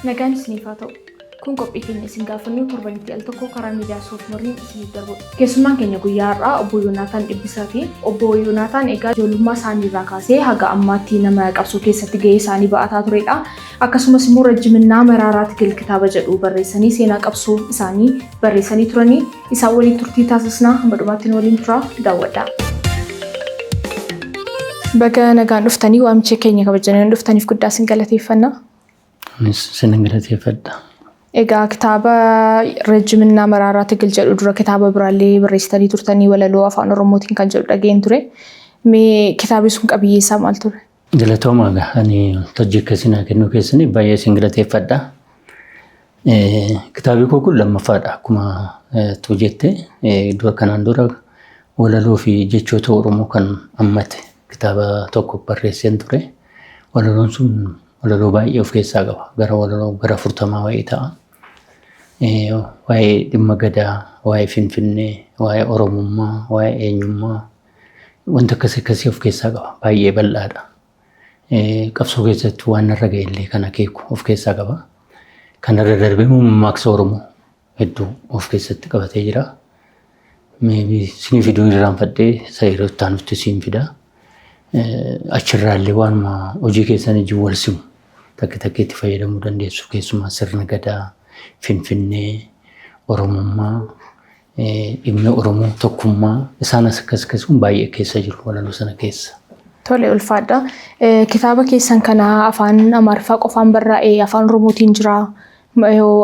Nagaan isiniif haa ta'u. Kun qophii keenya isin gaafannuu torbanitti al tokko karaa miidiyaa Soofmoriin isiniif darbudha. Keessummaan keenya guyyaa har'aa obbo Yoonaataan Dhibbisaa fi obbo Yoonaataan egaa ijoollummaa isaanii irraa kaasee haga ammaatti nama qabsoo keessatti gahee isaanii ba'ataa turedha. Akkasumas immoo Rajjiminnaa Maraaraa Tigil kitaaba jedhu barreessanii seenaa qabsoo isaanii barreessanii turanii isaan waliin turtii taasisnaa hamma dhumaatti waliin turaa daawwadhaa. Baga nagaan dhuftanii waamicha keenya kabajanii dhuftaniif guddaa isin galateeffanna. Isin galateeffadha. Egaa kitaaba Rajjiminnaa Maraaraa Tigil jedhu dura kitaaba biraallee barreessitanii turtanii walaloo afaan Oromootiin kan jedhu dhageen ture. Mee kitaabni sun qabiyyee isaa maal ture? Galatooma ani hojii keessanaa kennuu keessanii baay'ee isin galateeffadha. Kitaabni kun lammaffaadha akkuma tu jette dura kanaan dura walaloo fi jechoota Oromoo kan hammate kitaaba tokko barreesseen ture. Walaloon sun walaloo baay'ee of keessaa qaba. Gara 40 wayii ta'a. Waa'ee dhimma gadaa, waa'ee Finfinnee, waa'ee Oromummaa, waa'ee eenyummaa wanta akkasii of keessaa qaba. Baay'ee bal'aadha. Qabsoo keessatti waan narra ga'e illee kan akeeku of keessaa qaba. Kanarra darbee mammaaksa Oromoo hedduu of keessatti qabatee jira. Isin fiduu irraanfadhee yeroo itti aanutti isin fida. Achirraallee waanuma hojii keessanii jiru wal simu takka itti fayyadamuu dandeessu. Keessumaa sirna gadaa, Finfinnee, Oromummaa, dhimma Oromoo tokkummaa isaan akkas kun baay'ee keessa jiru walaloo sana keessa. Tole ulfaadha. Kitaaba keessan kana afaan Amaariffaa qofaan barraa'ee afaan Oromootiin jira.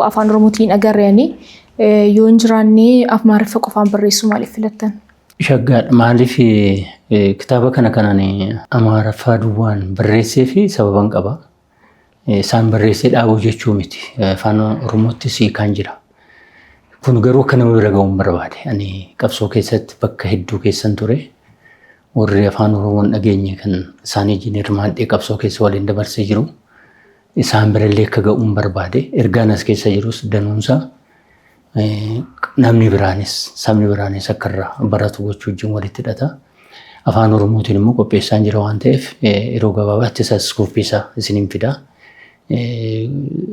Afaan Oromootiin agarreeni. Yoo hin jiraanne Amaariffaa qofaan barreessuu maaliif filattan? Shaggaadha. Maaliif kitaaba kanaan Amaariffaa duwwaan barreessee fi sababan qaba. Isaan barreessee dhaabuu jechuu miti. Afaan Oromoottis kan jira. Kun garuu akka nama bira ga'uun barbaade. Ani qabsoo keessatti bakka hedduu keessan ture. Warri afaan Oromoon dhageenye kan isaanii wajjin hirmaadhee qabsoo keessa waliin dabarsee jiru. Isaan birallee akka ga'uun barbaade. Ergaan as keessa jirus danuunsaa namni biraanis sabni biraanis akka irraa baratu gochuu wajjin walitti hidhata. Afaan Oromootiin immoo qopheessaan jira waan ta'eef yeroo gabaabaatti isas kuuffisaa isiniin fida.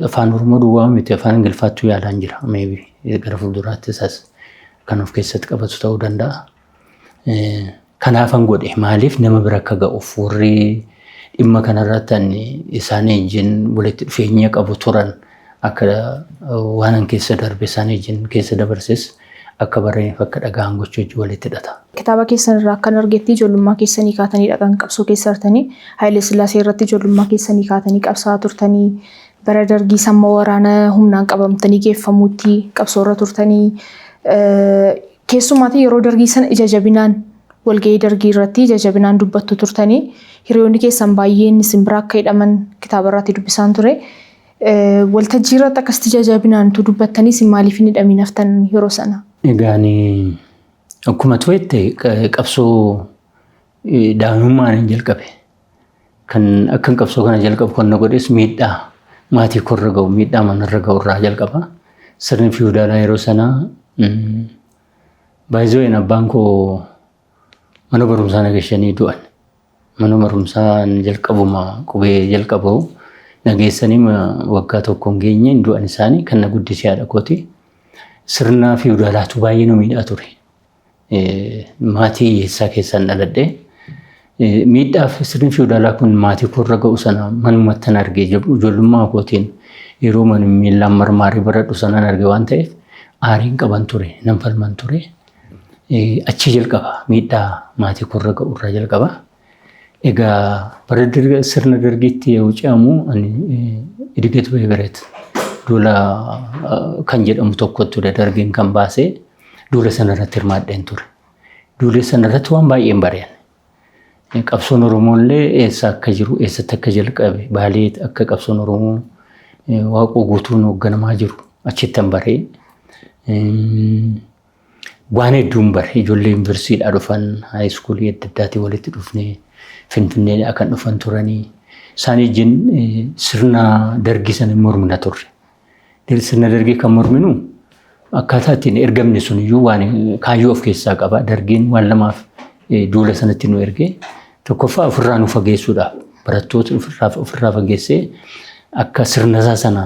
Afaan Oromoo duwwaa miti afaan Ingiliffaattuu yaalaan jira. Gara fuulduraatti isas kan of keessatti qabatu ta'uu danda'a. Kanaafan godhe maaliif nama bira akka ga'uuf warri dhimma kanarratti isaanii wajjin walitti dhufeenya qabu turan akka waan keessa darbe isaanii wajjin keessa dabarses akka barreef akka dhaga'an gochuu walitti hidhata. Kitaaba keessan irraa akkan argetti ijoollummaa keessanii kaatanii dhaqan qabsoo keessa turtanii Hayilee Sillaasee irratti ijoollummaa keessanii kaatanii qabsaa turtanii bara dargii samma waraana humnaan qabamtanii geeffamuutti qabsoo irra turtanii keessumaatii yeroo dargii sana ija jabinaan walga'ii dargii irratti ija jabinaan dubbattu turtanii hiriyoonni keessan baay'een isin bira akka hidhaman kitaaba irratti dubbisaan ture. Waltajjii irratti akkasitti ija jabinaantu dubbattanii isin maaliif hin hidhamin haftan yeroo sana? Egaan akkuma tu'etti qabsoo daa'imummaan jalqabe. Kan akkan qabsoo kana jalqabu kan na godhes miidhaa maatii korra ga'u miidhaa manarra ga'u irraa jalqaba. Sirni fiwudaalaa yeroo sanaa baay'ee abbaan koo mana barumsaa nagashanii du'an. Mana barumsaa jalqabuma qubee jalqabu nageessanii waggaa tokkoon geenye du'an isaanii kan na guddisee haadha kooti. Sirna fiwudaalaatu baay'ee nu miidhaa ture. Maatii hiyyeessaa keessaan dhaladhee miidhaaf sirni fiwudaalaa kun maatii korra ga'u sana manumattan argee ijoollummaa kootiin yeroo man miilaan marmaarii baradhu sanaan arge waan ta'eef aariin qaban ture nan falman ture. Achi jalqaba miidhaa maatii korra ga'u irraa jalqaba. Egaa bara sirna dargiitti yoo ce'amu Idigeet Beeberet duula kan jedhamu tokkotti dargiin kan baasee duula sanarratti hirmaadheen ture. Duula sanarratti waan baay'een bareen. Qabsoon Oromoollee eessa akka jiru eessatti akka jalqabe Baalee akka qabsoon Oromoo waaqoo guutuun hoogganamaa jiru achittan baree. Waan hedduun bare ijoollee yuunivarsiitiidhaa dhufan haayiskuulii adda addaatii walitti dhufnee Finfinnee kan dhufan turanii isaan wajjin sirna dargii sana mormina turre. Sirna dargii kan morminu akkaataa ittiin ergamni sun iyyuu waan kaayyoo of keessaa qaba. Dargiin waan lamaaf duula sanatti nu ergee tokkoffaa ofirraa nu fageessuudhaaf barattoota ofirraa fageessee akka sirna isaa sana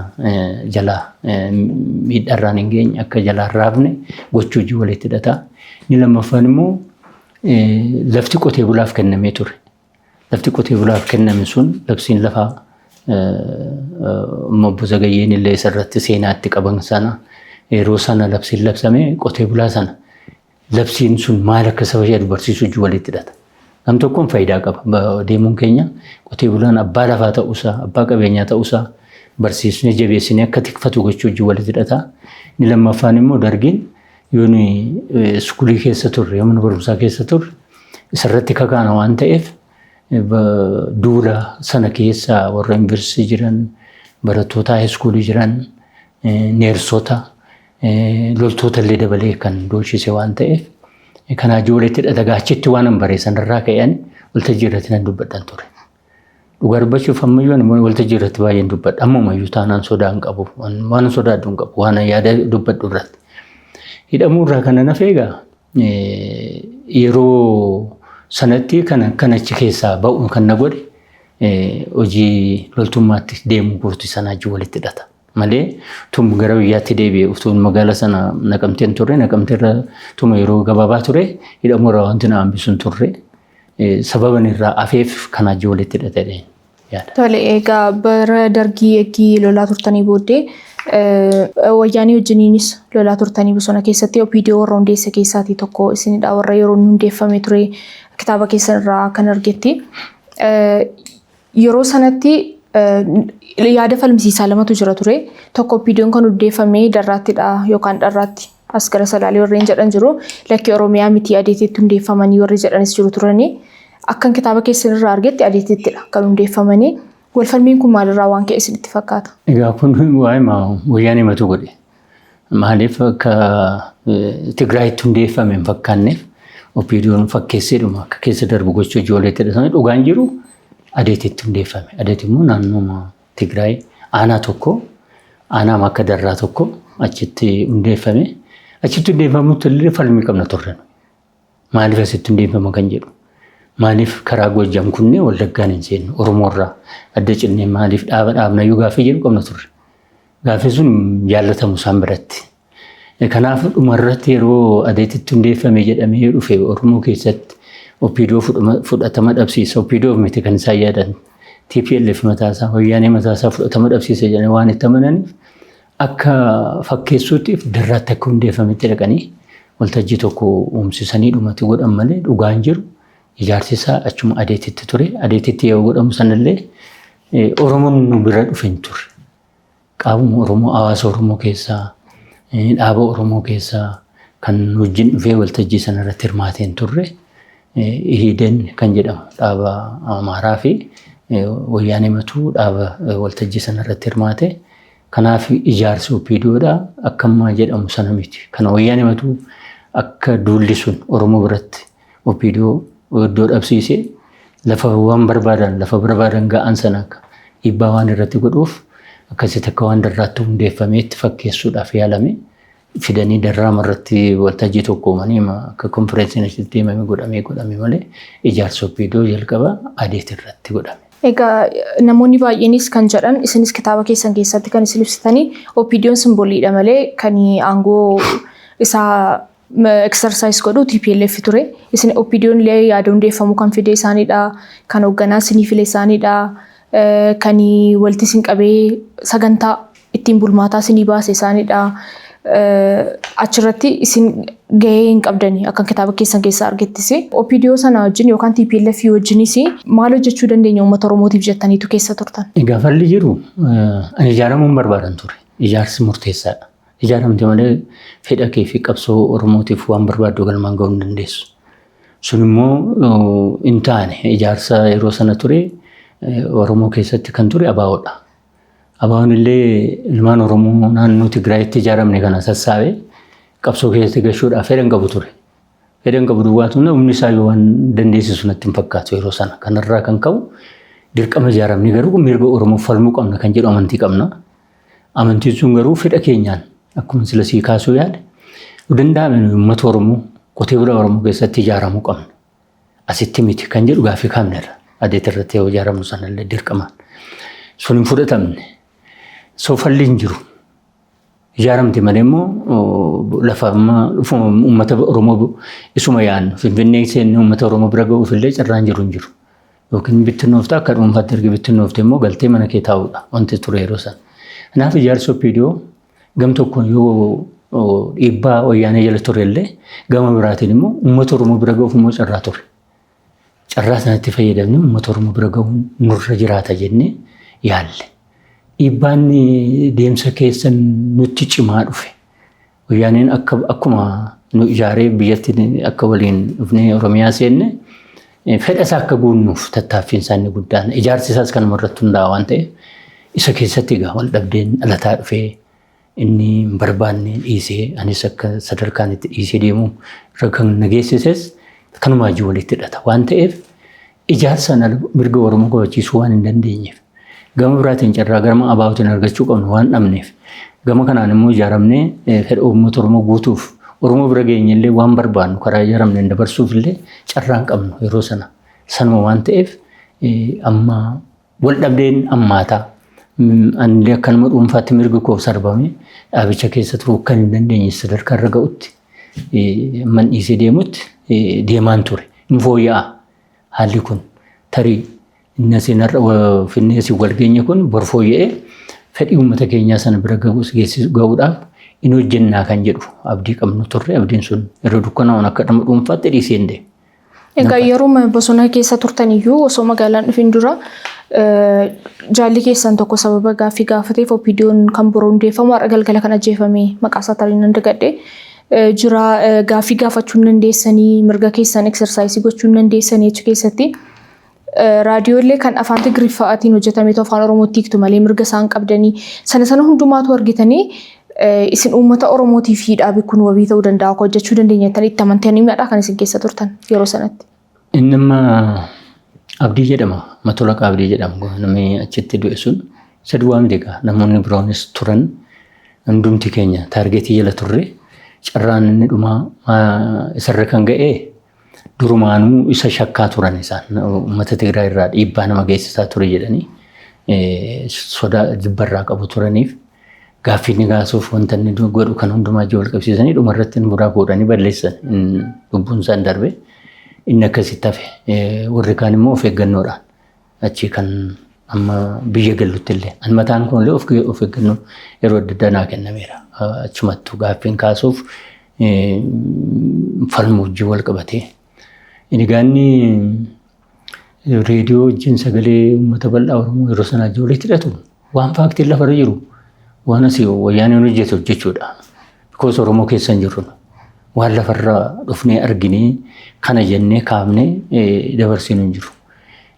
jala miidharraan hin geenye akka jala raafne gochuu hojii walitti hidhata. Inni lammaffaan immoo lafti qotee bulaaf kennamee ture. Lafti qotee bulaaf kenname sun labsiin lafaa Obbo Zagayyeen illee isarratti seenaatti qaban sana yeroo sana labsiin labsame qotee bulaa sana labsiin sun maal akka saba ishee barsiisuu hojii walitti hidhata. Nam tokkoon faayidaa qaba. Deemuun keenya qotee bulaan abbaa lafaa ta'uusaa, abbaa qabeenyaa ta'uusaa barsiisnee jabeessinee akka tikfatu gochuu hojii walitti hidhata. Inni lammaffaan immoo dargiin yoon iskuulii keessa turre, mana barumsaa keessa turre isarratti kakaana waan ta'eef duula sana keessa warra yuunivarsiitii jiran, barattoota haayiskuulii jiran, neersota, loltoota illee dabalee kan doolchise waan ta'eef kanaa hojii walitti hidhata. Achitti waan hin bareessan irraa ka'an waltajjii irratti nan dubbadhan ture. Dhugaa dubbachuuf ammayyuu waltajjii irratti baay'een dubbadha. Ammumayyuu taanaan sodaa hin qabu, waan sodaadhu hin qabu, waan yaada dubbadhu irratti. Hidhamuu irraa kana naaf eegaa yeroo sanatti kan achi keessaa ba'u kan na godhe hojii loltummaatti deemuu kooti sanaa hojii walitti hidhata. Malee tum gara biyyaatti deebi'ee utuun magaala sana Naqamteen turre, Naqamteerra tuma yeroo gabaabaa ture hidhamuu irraa wanti na hambisu hin turre sababan irraa afeef kan hojii walitti hidhatedha yaada. Tole egaa bara dargii eegii lolaa turtanii booddee wayyaanii wajjiniinis lolaa turtanii bosona keessatti OPDO warra hundeesse keessaatii tokko isinidha. Warra yeroo hundeeffame ture kitaaba keessan irraa kan argetti. Yeroo sanatti yaada falmisiisaa lamatu jira ture. Tokko OPDO'n kan hundeeffame darraattidha yookaan dharraatti as gara Salaalee warreen jedhan jiru. Lakkii Oromiyaa miti adeetitti hundeeffamanii warri jedhanis jiru turani. Akkan kitaaba keessan irraa argetti adeetittidha kan hundeeffamanii. Walfalmiin kun maalirraa waan ka'e isinitti fakkaata? Egaa kun waa'ee wayyaanii matu godhe. Maaliif akka Tigraayitti hundeeffame hin fakkaanneef OPDO'n fakkeesseedhuma akka keessa darbu gochuu hojii walitti hidhatame dhugaan jiru adeetitti hundeeffame. Adeet immoo naannoo Tigraay aanaa tokko, aanaa akka darraa tokko achitti hundeeffame. Achitti hundeeffamutti illee falmii qabna turre. Maaliif asitti hundeeffama kan jedhu? Maaliif karaa Goojjam kunneen Wallaggaan hin seenu Oromoo irraa adda cinnee maaliif dhaabnayyuu gaaffii jedhu qabna turre. Gaaffii sun jaallatamu isaan biratti. Kanaaf dhumarratti yeroo adeetitti hundeeffame jedhamee dhufe Oromoo keessatti OPDO fudhatama dhabsiisa. OPDO miti kan isaan yaadan TPLF mataasaa wayyaanee mataasaa fudhatama dhabsiisa jedhanii waan itti amananiif akka fakkeessuutiif darraatti akka hundeeffametti dhaqanii waltajjii tokko uumsisanii dhumatti godhan malee dhugaan jiru. Ijaarsi isaa achuma adeetitti ture. Adeetitti yoo godhamu sanallee Oromoon nu bira dhufe hin turre. Qaabuma Oromoo, hawaasa Oromoo keessaa, dhaaba Oromoo keessaa kan wajjin dhufee waltajjii sanarratti hirmaatee hin turre. Ihideen kan jedhamu dhaaba Amaaraa fi wayyaanee matuu dhaaba waltajjii sanarratti hirmaate. Kanaaf ijaarsi OPDOdha akkamma jedhamu sana miti. Kana wayyaanee matuu akka duulli sun Oromoo biratti OPDO iddoo dhabsiisee lafa waan barbaadan ga'an sana akka dhiibbaa waan irratti godhuuf akkasitti akka waan darraatti hundeeffamee itti fakkeessuudhaaf yaalame fidanii darraama irratti waltajjii tokko uumanii akka konferensiin asitti deemame godhame malee ijaarsa OPDO jalqaba adeet irratti godhame. Egaa namoonni baay'eenis kan jedhan isinis kitaaba keessan keessatti kan isin ibsitanii OPDO'n simboliidha malee kan aangoo isaa exercise godhu TPLF ture. Isin OPDO'n illee yaada hundeeffamuu kan fide isaaniidha. Kan hoogganaa isinii file isaaniidha. Kan walitti isin qabee sagantaa ittiin bulmaataa isinii baase isaaniidha. Achirratti isin gahee hin qabdani akka kitaaba keessan keessaa argettis. OPDO sana wajjin yookaan TPLF wajjinis maal hojjechuu dandeenya uummata Oromootiif jettaniitu keessa turtan? Egaa falli jiru ani ijaaramuu hin barbaadan ture. Ijaarsi murteessaadha. Ijaaramte malee fedha kee fi qabsoo Oromootiif waan barbaaddu galmaan ga'uu hin dandeessu. Sun immoo hin taane ijaarsa yeroo sana ture Oromoo keessatti kan ture ABO'dha. ABO'n illee ilmaan Oromoo naannoo Tigraayitti ijaaramne kana sassaabee qabsoo keessatti gashuudhaaf fedhan qabu ture. Fedhan qabu duwwaatu humni isaa yoo waan dandeessisu natti hin fakkaatu yeroo sana. Kanarraa kan ka'u dirqama ijaaramne garuu mirga Oromoo falmuu qabna kan jedhu amantii qabna. Amantiin sun garuu fedha keenyaan akkuma sila sii kaasuu yaade danda'ame uummata Oromoo qotee bulaa Oromoo keessatti ijaaramuu qabna. Asitti miti kan jedhu gaaffii kaafneerra. Adeet irratti yoo ijaaramnu sanallee dirqamaan. Sun hin fudhatamne. soofalli hin jiru. Ijaaramte malee immoo lafa uummata Oromoo isuma yaadnu Finfinnee seenne uummata Oromoo bira ga'uuf illee carraan jiru hin jiru. Yookiin bittinnoofte akka dhuunfaatti erga bittinnoofte immoo galtee mana kee taa'uudha wanti ture yeroo sana. Kanaaf ijaarsa OPDO gam tokkoon yoo dhiibbaa wayyaanee jala ture illee gama biraatiin immoo uummata Oromoo bira ga'uuf immoo carraa ture. Carraa sanatti fayyadamne uummata Oromoo bira ga'uun nurra jiraata jennee yaalle. Dhiibbaan deemsa keessan nutti cimaa dhufe. Wayyaaneen akkuma nu ijaaree biyyatti akka waliin dhufnee Oromiyaa seenne fedha isaa akka guunnuuf tattaaffiin isaanii guddaan ijaarsi isaas kanuma irratti hundaa'a waan ta'eef isa keessatti egaa wal dhabdeen dhalataa dhufee inni hin barbaanne dhiisee anis akka sadarkaan itti dhiisee deemu irra kan nageessises kanumaa wajjin walitti hidhata waan ta'eef ijaarsaan mirga Oromoo kabachiisuu waan hin dandeenyeef gama biraatiin carraa gama abaawutiin argachuu qabnu waan dhabneef gama kanaan immoo ijaaramnee fedha uummata Oromoo guutuuf Oromoo bira geenye illee waan barbaannu karaa ijaaramneen dabarsuuf illee carraan qabnu yeroo sana sanuma waan ta'eef amma wal dhabdeen ammaataa anillee akkanuma dhuunfaatti mirgi koo sarbame dhaabicha keessa turuu kan hin dandeenye sadarkaa irra ga'utti man dhiisee deemutti deemaan ture hin fooyya'aa haalli kun tarii inni asiin har'a finneesii wal geenye kun bor fooyya'ee fedhii uummata keenyaa sana bira ga'uudhaaf in hojjennaa kan jedhu abdii qabnu turre abdiin sun yeroo dukkanaa'uun akka nama dhuunfaatti dhiisee hin deemu. Egaa yeroo bosona keessa turtan iyyuu osoo magaalaan dhufin dura jaalli keessan tokko sababa gaaffii gaafateef OPDO'n kan biroo hundeeffamu har'a galgala kan ajjeefame maqaa isaa tarii nan dagadhe jira gaaffii gaafachuu hin dandeessanii mirga keessan eksersaayisii gochuu hin dandeessanii achi keessatti raadiyoolee kan afaan Tigriffaatiin hojjetameetu afaan Oromootti hiiktu malee mirga isaan qabdanii sana hundumaatu argitanii isin uummata Oromootiif dhaabi kun wabii ta'uu danda'a hojjechuu dandeenya jettanii itti amantanii miidhaa kan isin keessa turtan yeroo sanatti. Innama abdii jedhama matolaqa abdii jedhama namni achitti du'e sun isa duwwaa miti egaa namoonni biroonis turan hundumti keenya taargeetii jala turre carraan inni dhumaa isarra kan ga'e durumaanuu isa shakkaa turan isaan uummata Tigraay irraa dhiibbaa nama geessisaa ture jedhanii sodaa jibbarraa qabu turaniif gaaffii inni gaasuuf wanta inni godhu kan hundumaa wajjin wal qabsiisanii dhuma irratti buraa godhanii balleessan lubbuun isaan darbe inni akkasitti hafe warri kaan immoo of eeggannoodhaan achi kan amma biyya galutti illee an mataan kun illee of eeggannoo yeroo adda addaa naa kennameera achumattuu gaaffiin kaasuuf falmu wajjin wal qabatee inni gaanni reediyoo wajjin sagalee uummata bal'aa Oromoo yeroo sanaa wajjin walitti hidhatu waan faaktiin lafarra jiru waan asii wayyaaneen hojjetu jechuudha. Because Oromoo keessa hin jirru waan lafarra dhufnee arginee kana jennee kaafnee dabarsiinu hin jiru.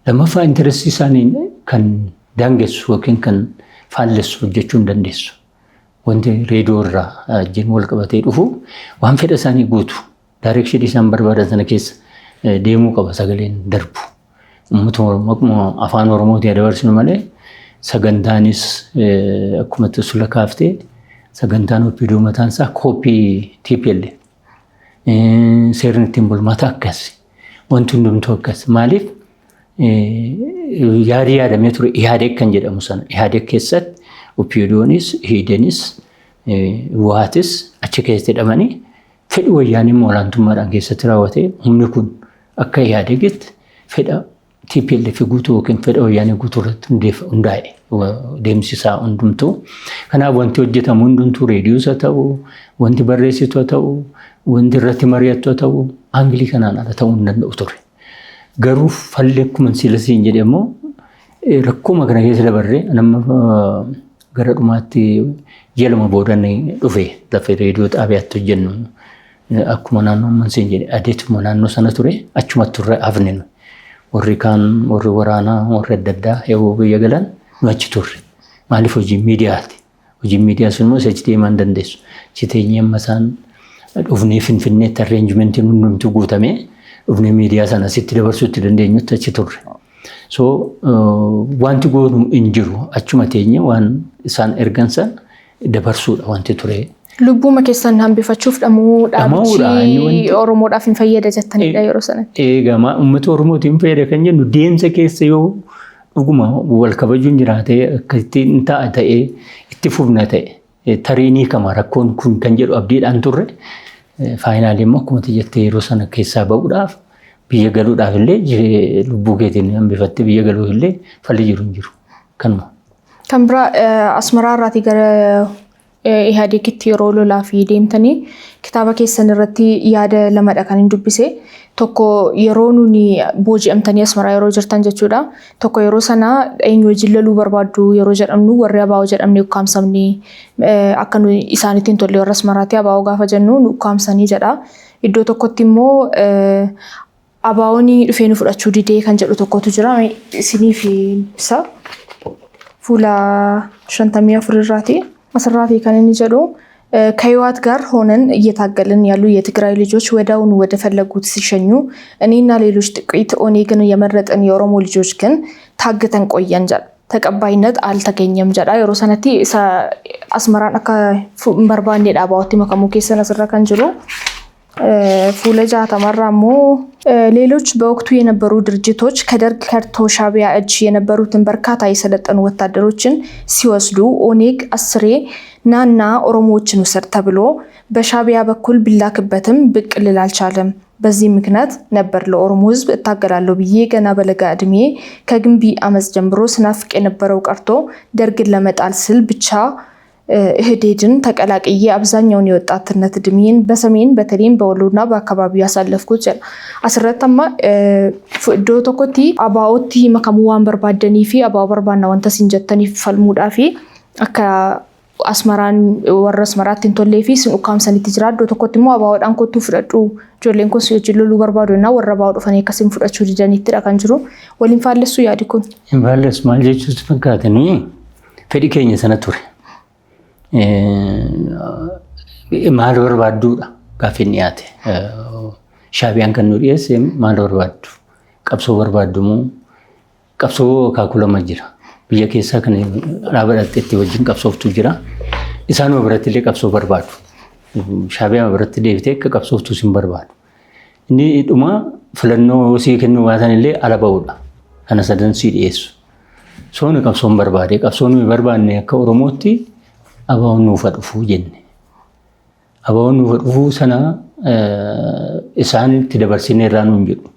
Lammaffaa intarestii isaanii kan daangessu yookiin kan faallessu hojjechuu hin dandeessu. Wanti reediyoo irraa wajjin wal qabatee dhufu waan fedha isaanii guutu daayirekshinii isaan barbaadan sana keessa deemuu qaba sagaleen darbu. Uummata afaan Oromootiin dabarsinu malee sagantaanis akkuma sula kaaftee sagantaan OPDO mataan isaa koopii TPLF seerni ittiin bulmaata akkas wanti hundumtuu akkas maaliif yaadamee ture Ihaadeeg kan jedhamu sana Ihaadeeg keessatti OPDO'nis Ihaadeegis Waatis achi keessatti hidhamanii fedhi wayyaanii olaantummaadhaan keessatti raawwatee humni kun akka Ihaadeegitti fedha TPLF guutuu yookiin fedha wayyaanii guutuu irratti hundaa'e deemsisaa hundumtuu. Kanaaf wanti hojjetamu hundumtuu reediyoos haa ta'u, wanti barreessitu haa ta'u, wanti irratti mari'attu haa ta'u, aangilii kanaan ala ta'uu hin danda'u ture. Garuu falli akkuma silasiin jedhe immoo rakkuma kana keessa dabarree nama gara dhumaatti jedhama boodan dhufe lafa reediyoo xaabiyaatti hojjennu akkuma naannoo ammansiin jedhe adeetuma naannoo sana ture achumatti turre hafne warri kaan warri waraanaa warri adda addaa yoo biyya galan nu achi turre maaliif hojiin miidiyaati hojiin miidiyaa sun immoo achi deemaa hin dandeessu achi teenyee amma isaan dhufnee finfinneetti arreenjimentiin hundumtuu guutamee dhufnee miidiyaa sana asitti dabarsuutti dandeenyutti achi turre. So wanti goonu hin jiru achuma teenye waan isaan ergansan dabarsuudha wanti ture. Lubbuma keessan hambifachuuf dhamuu dhaabichi Oromoodhaaf hin fayyada jettanidha yeroo sanatti. Eegamaa uummata Oromootiin fayyada kan jennu deemsa keessa yoo dhuguma wal kabajuun jiraatee akkasitti hin ta'a ta'ee itti fufna ta'e tariinii kama rakkoon kun kan jedhu abdiidhaan turre faayinaalii immoo akkuma jettee yeroo sana keessaa ba'uudhaaf biyya galuudhaaf illee lubbuu keetiin hambifattee biyya galuuf illee falli jiru hin jiru kanuma. Kan biraa Asmaraa irraatii gara Ihaadegitti yeroo lolaa fi deemtanii kitaaba keessan irratti yaada lamadha kan hin dubbise. Tokko yeroo nuni booji'amtanii Asmaraa yeroo jirtan jechuudha. Tokko yeroo sana eenyu wajjin loluu barbaaddu yeroo jedhamnu warri abaa'oo jedhamne ukkaamsamni akka nu isaaniitiin tolle warra Asmaraatti abaa'oo gaafa jennu nu ukkaamsanii jedha. Iddoo tokkotti immoo abaa'oon dhufee nu fudhachuu didee kan jedhu tokkotu jira. Isiniif ibsa fuula 54 irraati. Asirraati kan inni jedhu ከህወሓት ጋር ሆነን እየታገልን ያሉ የትግራይ ልጆች ወዳውን ወደ ፈለጉት ሲሸኙ እኔና ሌሎች ጥቂት ኦኔግን የመረጠን የኦሮሞ ልጆች ግን ታግተን ቆየን ጀል ተቀባይነት አልተገኘም ጀዳ የሮሰነቲ አስመራን አካ በርባንዴ ዳባውቲ መከሙ ከሰነ ሰራካን ጅሎ ፉለጃ ተመራሞ ሌሎች በወቅቱ የነበሩ ድርጅቶች ከደርግ ከርቶ ሻቢያ እጅ የነበሩትን በርካታ የሰለጠኑ ወታደሮችን ሲወስዱ ኦኔግ አስሬ ናና ኦሮሞዎችን ወሰድ ተብሎ በሻቢያ በኩል ቢላክበትም ብቅ ልል አልቻለም። በዚህ ምክንያት ነበር ለኦሮሞ ህዝብ እታገላለሁ ብዬ ገና በለጋ እድሜ ከግንቢ አመጽ ጀምሮ ስናፍቅ የነበረው ቀርቶ ደርግን ለመጣል ስል ብቻ እህዴድን ተቀላቅዬ አብዛኛውን የወጣትነት እድሜን በሰሜን በተለይም በወሎና በአካባቢው ያሳለፍኩት አስረተማ ዶ ተኮቲ አባኦቲ መከሙዋን በርባደኒ ፊ አባው በርባና ወንተ ሲንጀተኒ ፈልሙዳፊ አካ አስመራን ወረስ መራትን ቶሌፊ ስንኡካምሰኒ ትጅራዶ ተኮቲሞ አባውዳን ኮቱ ፍረዱ ጆሌን ኮስ ይጅሉሉ በርባዶና ወረባው ዶፈኔ ከሲም ፍረቹ ዲደኒ ትራካንጅሩ ወሊን ፋለሱ ያዲኩን ኢንቫለስ ማልጄቹ ተፈካተኒ ፈዲከኝ ሰነቱር maal barbaadduudha gaafa inni dhiyaate shaabiyaan kan nu dhiyeesse maal barbaaddu qabsoo barbaaddumoo qabsoo kaakulama jira biyya keessaa kan dhaabadhaatti wajjin qabsooftu jira isaanuma biratti illee qabsoo barbaadu shaabiyaan biratti deebitee akka qabsooftu sin barbaadu inni dhuma filannoo sii kennuu baatan illee ala ba'uudha kana sadan sii dhiyeessu sooni qabsoon barbaade qabsoon barbaanne akka oromootti abaa'oon nuuf dhufuu jenne. Abaa'oon nuuf dhufuu sana isaan itti dabarsinee irraa nuun jedhu.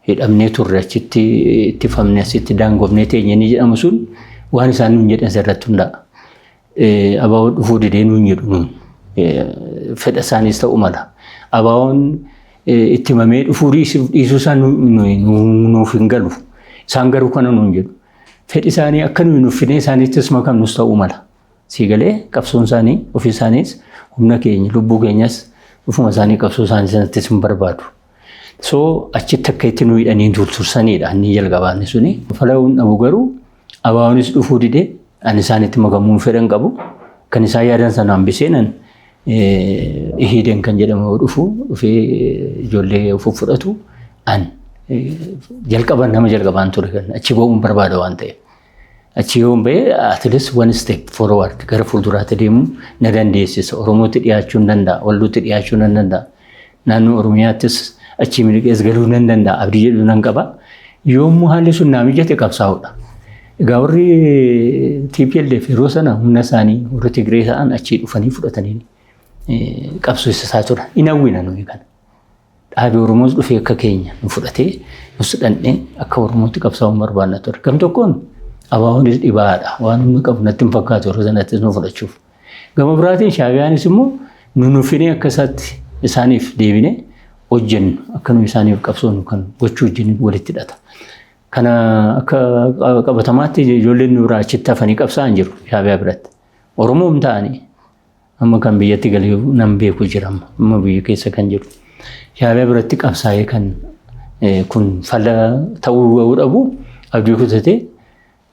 Hidhamnee turre achitti ittifamnee asitti daangofnee teenye ni jedhamu sun waan isaan nuun jedhan irratti hundaa'a. Abaa'oon dhufuu didee nuun jedhu nuun fedha isaaniis ta'uu mala. Abaa'oon itti himamee dhufuu dhiisuu isaan nuuf hin galu. Isaan garuu kana nuun jedhu. Fedhi isaanii akka nuyi nuuffinee isaaniittis makamnus ta'uu mala. Siigalee qabsoon isaanii ofii isaaniis humna keenya lubbuu keenyas ufuma isaanii qabsoo isaanii sanattis hin barbaadu. So achitti akka itti nuyi hidhanii tursanidha inni jalqabaanni suni. Fala'uun dhabu garuu abaa'oonis dhufuu didee ani isaanitti makamuun fedhan qabu kan isaan yaadan sana hambiseenan ihiideen kan jedhamu dhufee ijoollee ofuu fudhatu an jalqaban nama jalqabaan ture kan achi ba'uun barbaada waan ta'eef. Achi yoon ba'e at least one step forward gara fuulduraatti deemu na dandeessisa. Oromootti dhiyaachuu nan danda'a, Wallootti dhiyaachuu nan danda'a. Naannoo Oromiyaattis achi miliqees galuu nan danda'a abdii jedhu nan qaba. Yommuu haalli sun naa mijate qabsaa'uudha. Egaa warri TPLF yeroo sana humna isaanii warri Tigree ta'an achi dhufanii fudhatanii qabsiisaa turan. Hin hawwina nuyi kana. Dhaabii Oromoos dhufee akka keenya nu fudhatee nus dhandhee akka Oromootti qabsaa'uun barbaadna ture. Gam tokkoon abaa'oonis dhibaadha waan humna qabu natti hin fakkaatu yeroo sanattis nu fudhachuuf. Gama biraatiin shaabiyaanis immoo nu nuffinee akka isaatti isaaniif deebinee hojjennu akka nu isaaniif qabsoonu kan gochuu wajjin walitti hidhata. Kana akka qabatamaatti ijoolleen nu biraa achitti hafanii qabsaa'an jiru shaabiyaa biratti. Oromoom ta'anii amma kan biyyatti galee nan beeku jira amma biyya keessa kan jiru. Shaabiyaa biratti qabsaa'ee kan kun falla ta'uu dhabu abdii kutatee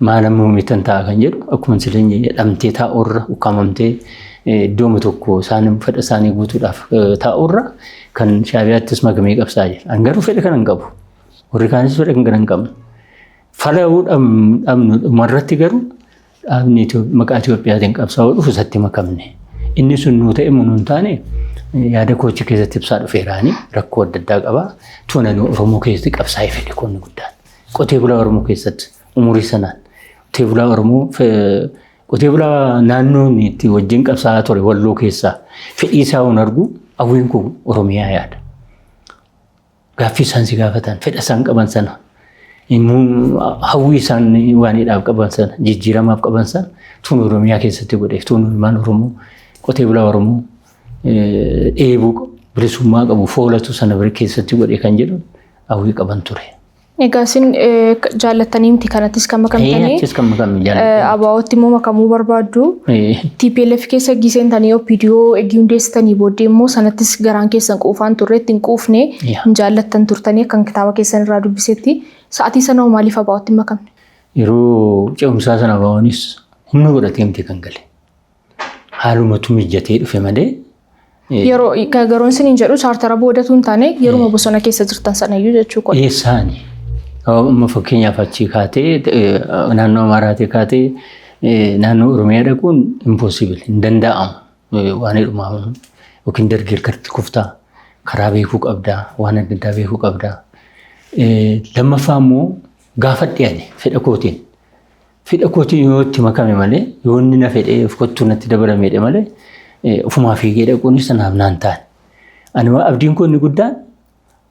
maalamuu mitan ta'a kan jedhu akkuma sileenya hidhamtee taa'urra ukkaamamtee iddooma tokko isaan fedha isaanii guutuudhaaf taa'urra kan shaabiyaattis makamee qabsaa jira. An garuu fedha kana hin qabu. Warri kaanis fedha kana hin qabnu. Fala'uu dhabnu dhumarratti garuu dhaabni maqaa Itoophiyaatiin qabsaa'uu dhufu isatti makamne. Inni sun nuu ta'e mun hin taane yaada koochi keessatti ibsaa dhufeeraanii rakkoo adda addaa qabaa. Tuunani Oromoo keessatti qabsaa'ee fedhe qonni guddaan. Qotee bulaa Oromoo keessatti umurii sanaan qotee bulaa Oromoo Qotee bulaa naannoon itti wajjin qabsaa'aa ture Walloo keessaa fedhii isaa hin argu hawwiin kun Oromiyaa yaada. Gaaffii isaan si gaafatan fedha isaan qaban sana hawwii isaan waaniidhaaf qaban sana jijjiiramaaf qaban sana tun Oromiyaa keessatti godheef tun ilmaan Oromoo qotee bulaa Oromoo dheebuu bilisummaa qabu foolatu sana bira keessatti godhe kan jedhu hawwii qaban ture. Egaa isin jaallattanii miti kanattis kan makamtanii abaa'ootti immoo makamuu barbaaddu TPLF keessa giseentanii OPDO eegii hundeessitanii booddee immoo sanattis garaan keessan quufaan turre ittiin quufne hin jaallattan turtanii kan kitaaba keessan irraa dubbisetti sa'aatii sana maaliif abaa'ootti makamne? Yeroo ce'umsaa sana abaa'oonis humna godhatee miti kan gale. Haalumatu mijatee dhufe malee. Yeroo garoon siniin jedhu chaartara boodatu hin taane yeroo bosona keessa jirtan sanayyuu jechuu qaba. Eessaani? Amma fakkeenyaaf achii kaatee naannoo Amaaraatee kaatee naannoo Oromiyaa dhaquun impossible hin danda'amu waan heddumaa yookiin dargaggeessi kuftaa karaa beekuu qabdaa waan adda addaa beekuu qabdaa. Lammaffaa immoo gaafa dhiyaate fedha kootiin yoo itti makame malee yoo inni na fedhee of kottuu natti dabalamedha malee ofumaa fiigee dhaquunis sanaaf naan taane. Ani abdiin koo inni guddaan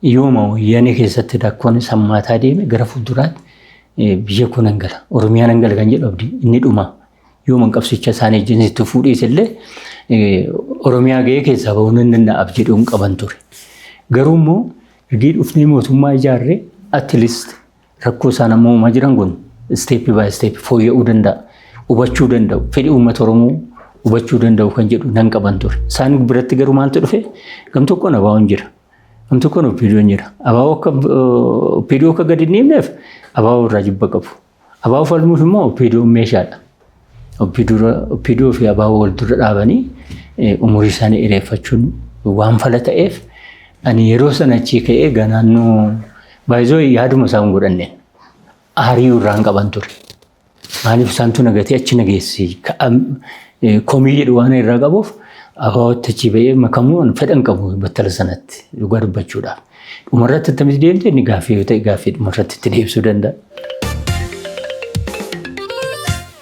yooma wayyaanee keessatti rakkoon sammaataa deeme gara fuulduraatti biyya koo nan gala Oromiyaa nan gala kan jedhu abdii inni dhuma yooma qabsicha isaanii ejjensitti fuudhees illee Oromiyaa ga'ee keessaa ba'uun hin danda'aaf jedhuun qaban ture. Garuu immoo ergi dhufnee mootummaa ijaarree atleast rakkoo isaan amma uumaa jiran kun step by step fooyya'uu danda'a hubachuu danda'u fedhii uummata Oromoo hubachuu danda'u kan jedhu nan qaban ture. Isaan biratti garuu maaltu dhufe gam tokkoon abaa'oon jira. Gam tokkoon OPDOon jira. OPDO akka gadi hin dhiibneef abaa'oo irraa jibba qabu. Abaa'oo falmuuf immoo OPDOon meeshaadha. OPDO fi abaa'oo wal dura dhaabanii umurii isaanii dheereffachuun waan fala ta'eef ani yeroo sana achii ka'ee naannoo baay'isoo yaaduma isaan godhanneen aarii irraan qaban ture. Maaliif isaantu nagatee achi nageessi komii jedhu waan irraa qabuuf abaa'ootti achi ba'ee makamuun fedhan qabu battala sanatti dhugaa dubbachuudhaaf. Dhumarratti akkamitti deemte inni gaaffii yoo ta'e gaaffii dhumarratti itti deebisuu danda'a.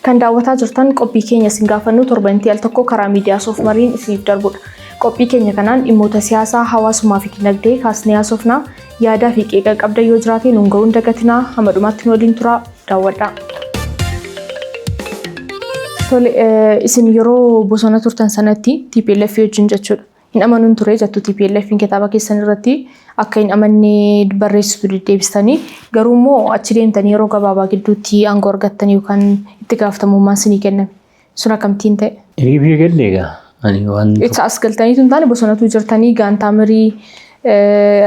Kan daawwataa jirtan qophii keenya isin gaafannu torbantii al tokko karaa miidiyaa Soofmariin isiniif darbudha. Qophii keenya kanaan dhimmoota siyaasaa hawaasummaa fi dinagdee kaasnee haasofnaa yaadaa fi qeeqa qabda yoo jiraate nuun ga'uu hin dagatinaa hamma dhumaatti nu waliin turaa daawwadhaa. Isin yeroo bosona turtan sanatti TPLF wajjin jechuudha. Hin amanuun ture jettu TPLFin kitaaba keessan irratti akka hin amanne barreessitu deddeebistanii garuu immoo achi deemtanii yeroo gabaabaa gidduutti aangoo argattanii yookaan itti gaafatamummaan sinii kenname. Sun akkamittiin ta'e? Biyya galee egaa. Itti as galtanii tun taane bosonatu jirtanii gaantaa mirii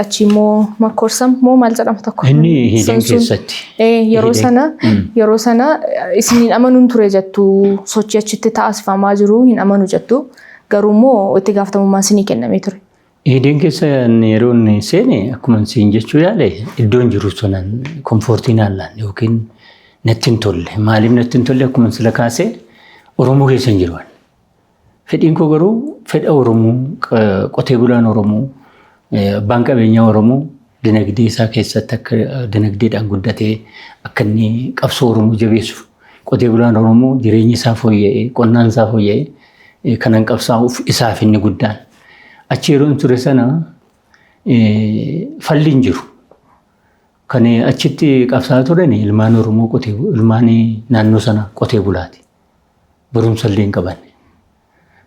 achi immoo makkoorsam moo maal jedhama tokko. Inni hidhan keessatti. Yeroo sana isin hin amanuun ture jettu sochii achitti taasifamaa jiru hin amanu jettu garuu immoo itti gaafatamummaan sinii kennamee ture. Hidhan keessa yeroo inni seene akkuma siin jechuu yaale iddoon jiru sunan komfoortiin haallaan yookiin natti hin tolle maaliif natti hin tolle akkuma sila kaasee Oromoo keessa hin jiru. Fedhiin koo garuu fedha Oromoo qotee bulaan Oromoo abbaan qabeenyaa Oromoo dinagdee isaa keessatti akka dinagdeedhaan guddatee akka inni qabsoo Oromoo jabeessu qotee bulaan Oromoo jireenya isaa fooyya'ee qonnaan isaa fooyya'ee kanan qabsaa'uuf isaaf inni guddaan achi yeroon ture sana falli hin jiru. Kan achitti qabsaa'aa turan ilmaan Oromoo ilmaan naannoo sana qotee bulaati. Barumsa illee hin qaban.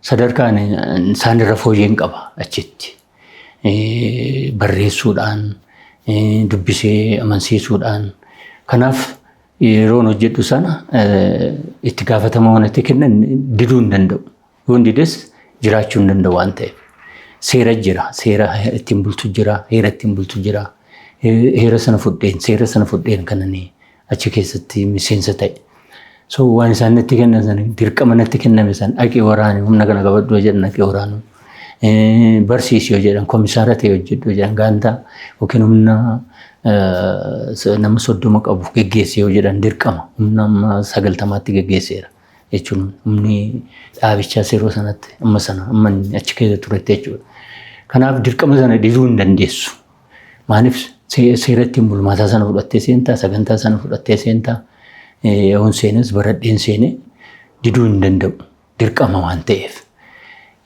Sadarkaan isaan irra fooyyeen qaba achitti. Barreessuudhaan dubbisee amansiisuudhaan kanaaf yeroon hojjedhu sana itti gaafatama waan itti kennan diduu hin danda'u. Yoo dides jiraachuu hin danda'u waan ta'eef. Seera jira. Seera ittiin bultu jira. Heera ittiin bultu jira. Heera sana fudheen kananii achi keessatti miseensa ta'e. So waan isaan natti kennan sana dirqama natti kenname sana dhaqee waraanee humna kana qabadhu jedhan dhaqee waraanu. Barsiisii yoo jedhan komisaara ta'e hojjedhu jedhan gaantaa yookiin humna nama 30 qabu geggeessee yoo jedhan dirqama humna amma 90tti geggeesseera jechuun humni dhaabichaa yeroo sanatti amma achi keessa turetti jechuudha. Kanaaf dirqama sana diduu hin dandeessu. Maaliif seera ittiin bulmaataa sana fudhattee seentaa sagantaa sana fudhattee seentaa yoon seenes baradheen seene diduu hin danda'u dirqama waan ta'eef.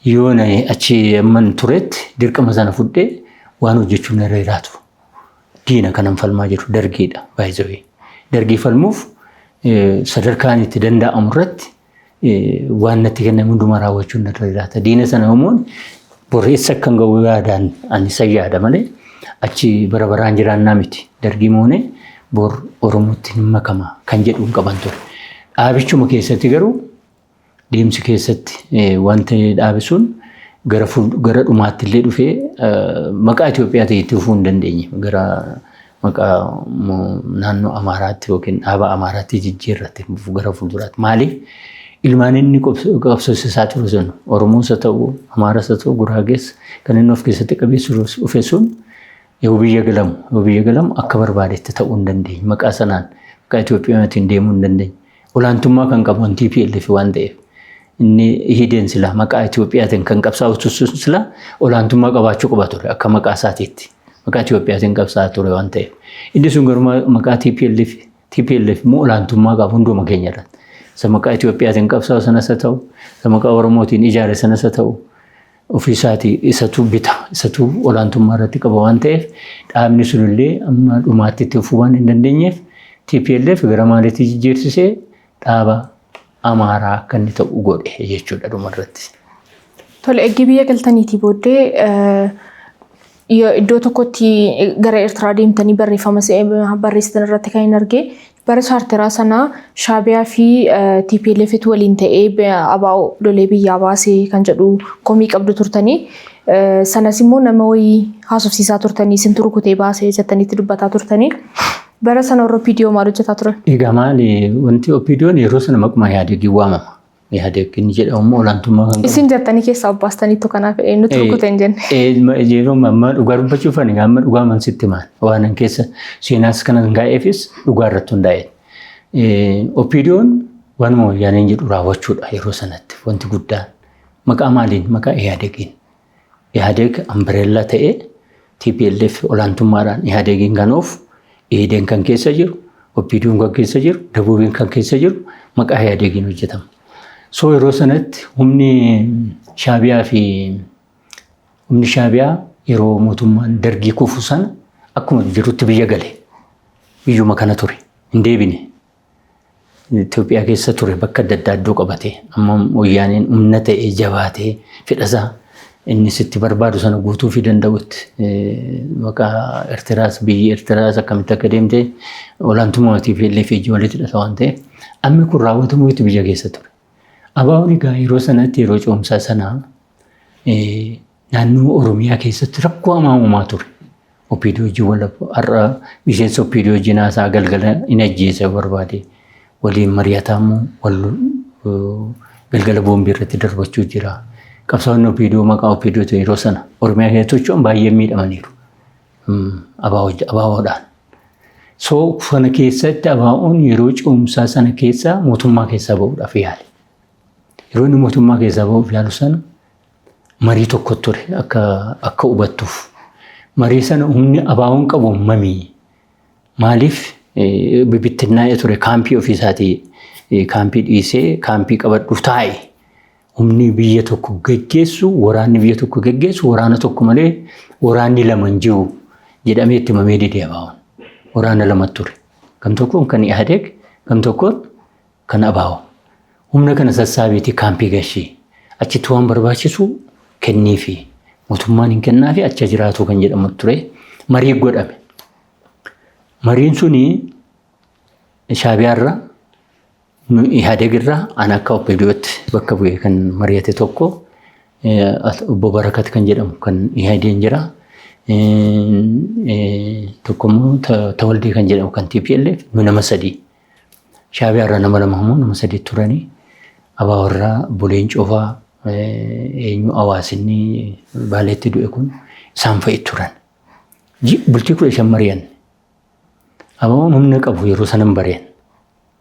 Yoo na achi amman turetti dirqama sana fudhee waan hojjechuun irra jiraatu. Diina kanan falmaa jiru dargiidha baay'ee. Dargii falmuuf sadarkaan itti danda'amu irratti waan natti kenname hundumaa raawwachuun irra jiraata. Diina sana uumoon borreessa kan ga'u yaadaan ani isa yaada malee achi bara baraan jiraannaa miti. Dargii moonee bor Oromootti hin makama kan jedhuun qaban ture. Dhaabichuma keessatti garuu deemsi keessatti wanta dhaabisuun gara dhumaatti illee dhufee maqaa Itoophiyaa ta'e itti fufuu hin dandeenye. Gara maqaa naannoo Amaaraatti yookiin dhaaba Amaaraatti jijjiirratti gara fuulduraatti. Maaliif ilmaan inni qabsiisaa ture sun Oromoos haa ta'u Amaaras haa ta'u Guraagees kan inni of keessatti qabeessu dhufe sun yoo biyya galamu akka barbaadetti ta'uu hin dandeenye. Maqaa sanaan maqaa Itoophiyaatiin deemuu hin dandeenye. Olaantummaa kan qabu TPLF waan ta'eef. Inni hideen sila maqaa Itoophiyaatiin kan qabsaa'u sila olaantummaa qabaachuu qaba ture akka maqaa isaatiitti. Maqaa Itoophiyaatiin qabsaa'aa ture waan ta'eef. Inni sun garuu maqaa TPLF immoo olaantummaa qabu hunduma keenya irratti. Isa maqaa Itoophiyaatiin qabsaa'u sanas haa ta'u, isa maqaa Oromootiin ijaare sanas haa ta'u, ofiisaatii isatu bita, isatu olaantummaa irratti qaba waan ta'eef dhaabni sunillee amma dhumaatti itti fufuu waan hin dandeenyeef TPLF gara maaliitti jijjiirsisee dhaaba Amaaraa akka inni ta'u godhe jechuudha dhumarratti. Tole eegii biyya galtaniitii booddee iddoo tokkotti gara Eertiraa deemtanii barreessitan irratti kan hin argee bara chaarteraa sanaa Shaabiyaa fi TPLF waliin ta'ee abaa'oo lolee biyyaa baasee kan jedhu komii qabdu turtanii. Sanas immoo nama wayii haasofsiisaa turtanii isin rukutee baasee jettaniitti dubbataa turtanii. Bara sana OPDO maal hojjetaa ture? Egaa maali wanti OPDOon yeroo sana maquma Ihaadeegii waamama. Ihaadeeg inni jedhamu olaantummaa kan qabu. Isin jettanii keessaa baastaniitu kanaaf nuti rukute hin jenne. Yeroo amma dhugaa dubbachuuf ani amma dhugaa mansitti maal waan keessa seenaas kanan gaa'eefis dhugaa irratti hundaa'e. OPDOon waanuma wayyaaneen jedhu raawwachuudha yeroo sanatti wanti guddaan. Maqaa maaliin? Maqaa Ihaadeegiin. Ihaadeeg ambareellaa ta'ee TPLF olaantummaadhaan Ihaadeegiin kan oofu Eedeen kan keessa jiru, OPDOon kan keessa jiru, Dabuubiin kan keessa jiru maqaa Ihaadeegiin hojjetama. So yeroo sanatti humni Shaabiyaa yeroo mootummaan dargii kufu sana akkuma jirutti biyya gale. Biyyuma kana ture. Hin deebine. Itoophiyaa keessa ture bakka adda addaa iddoo qabatee amma wayyaaneen humna ta'ee jabaatee fedhasaa inni sitti barbaadu sana guutuu fi danda'utti maqaa Eertiraas biyyi Eertiraas akkamitti akka deemte olaantummaa TPLF walitti hidhata waan ta'eef amma kun raawwatamuu itti biyya keessa ture. Abaa'oon egaa yeroo sanatti yeroo ce'umsaa sanaa naannoo Oromiyaa keessatti rakkoo hamaa uumaa ture. OPDO wajjin har'a miseensa OPDO wajjin haasaa galgala hin ajjeesa barbaade waliin mari'atamu galgala boombii irratti darbachuu jira. Qabsaa'onni OPDO maqaa OPDO yeroo sana Oromiyaa keessatti socho'an baay'ee miidhamaniiru. Abaa'oodhaan. So kana keessatti abaa'oon yeroo ce'umsaa sana keessa mootummaa keessaa ba'uudhaaf yaale. Yeroo inni mootummaa keessaa ba'uuf yaalu sana marii tokko ture akka hubattuuf. Marii sana humni abaa'oon qabu mamii. Maaliif bibittinnaa'ee ture kaampii ofiisaatii kaampii dhiisee kaampii qabadhuuf taa'e. Humni biyya tokko geggeessu waraanni biyya tokko geggeessu waraana tokko malee waraanni lama hin jiru jedhamee itti mamee didee abaa'oon. Waraana lama ture. Kam tokkoon kan Ihaadeeg kam tokkoon kan abaa'oo. Humna kana sassaabiitii kaampii gashee achitti waan barbaachisu kenniifi mootummaan hin kennaafi achi jiraatu kan jedhamu ture marii godhame. Mariin suni Shaabiyaarra Ihaadeeg irraa ana akka OPDOtti bakka bu'ee kan mari'ate tokko obbo Barakat kan jedhamu kan Ihaadeen jira. Tokkommoo Tawaldee kan jedhamu kan TPLF nama sadii. Shaabiyaarra nama lama immoo nama sadii turanii. Abaawarraa Buleen Cofaa eenyu Hawaasinni Baaleetti du'e kun isaan fa'i turan. Bultii 15 mari'an. Abaawoon humna qabu yeroo sanan bari'an.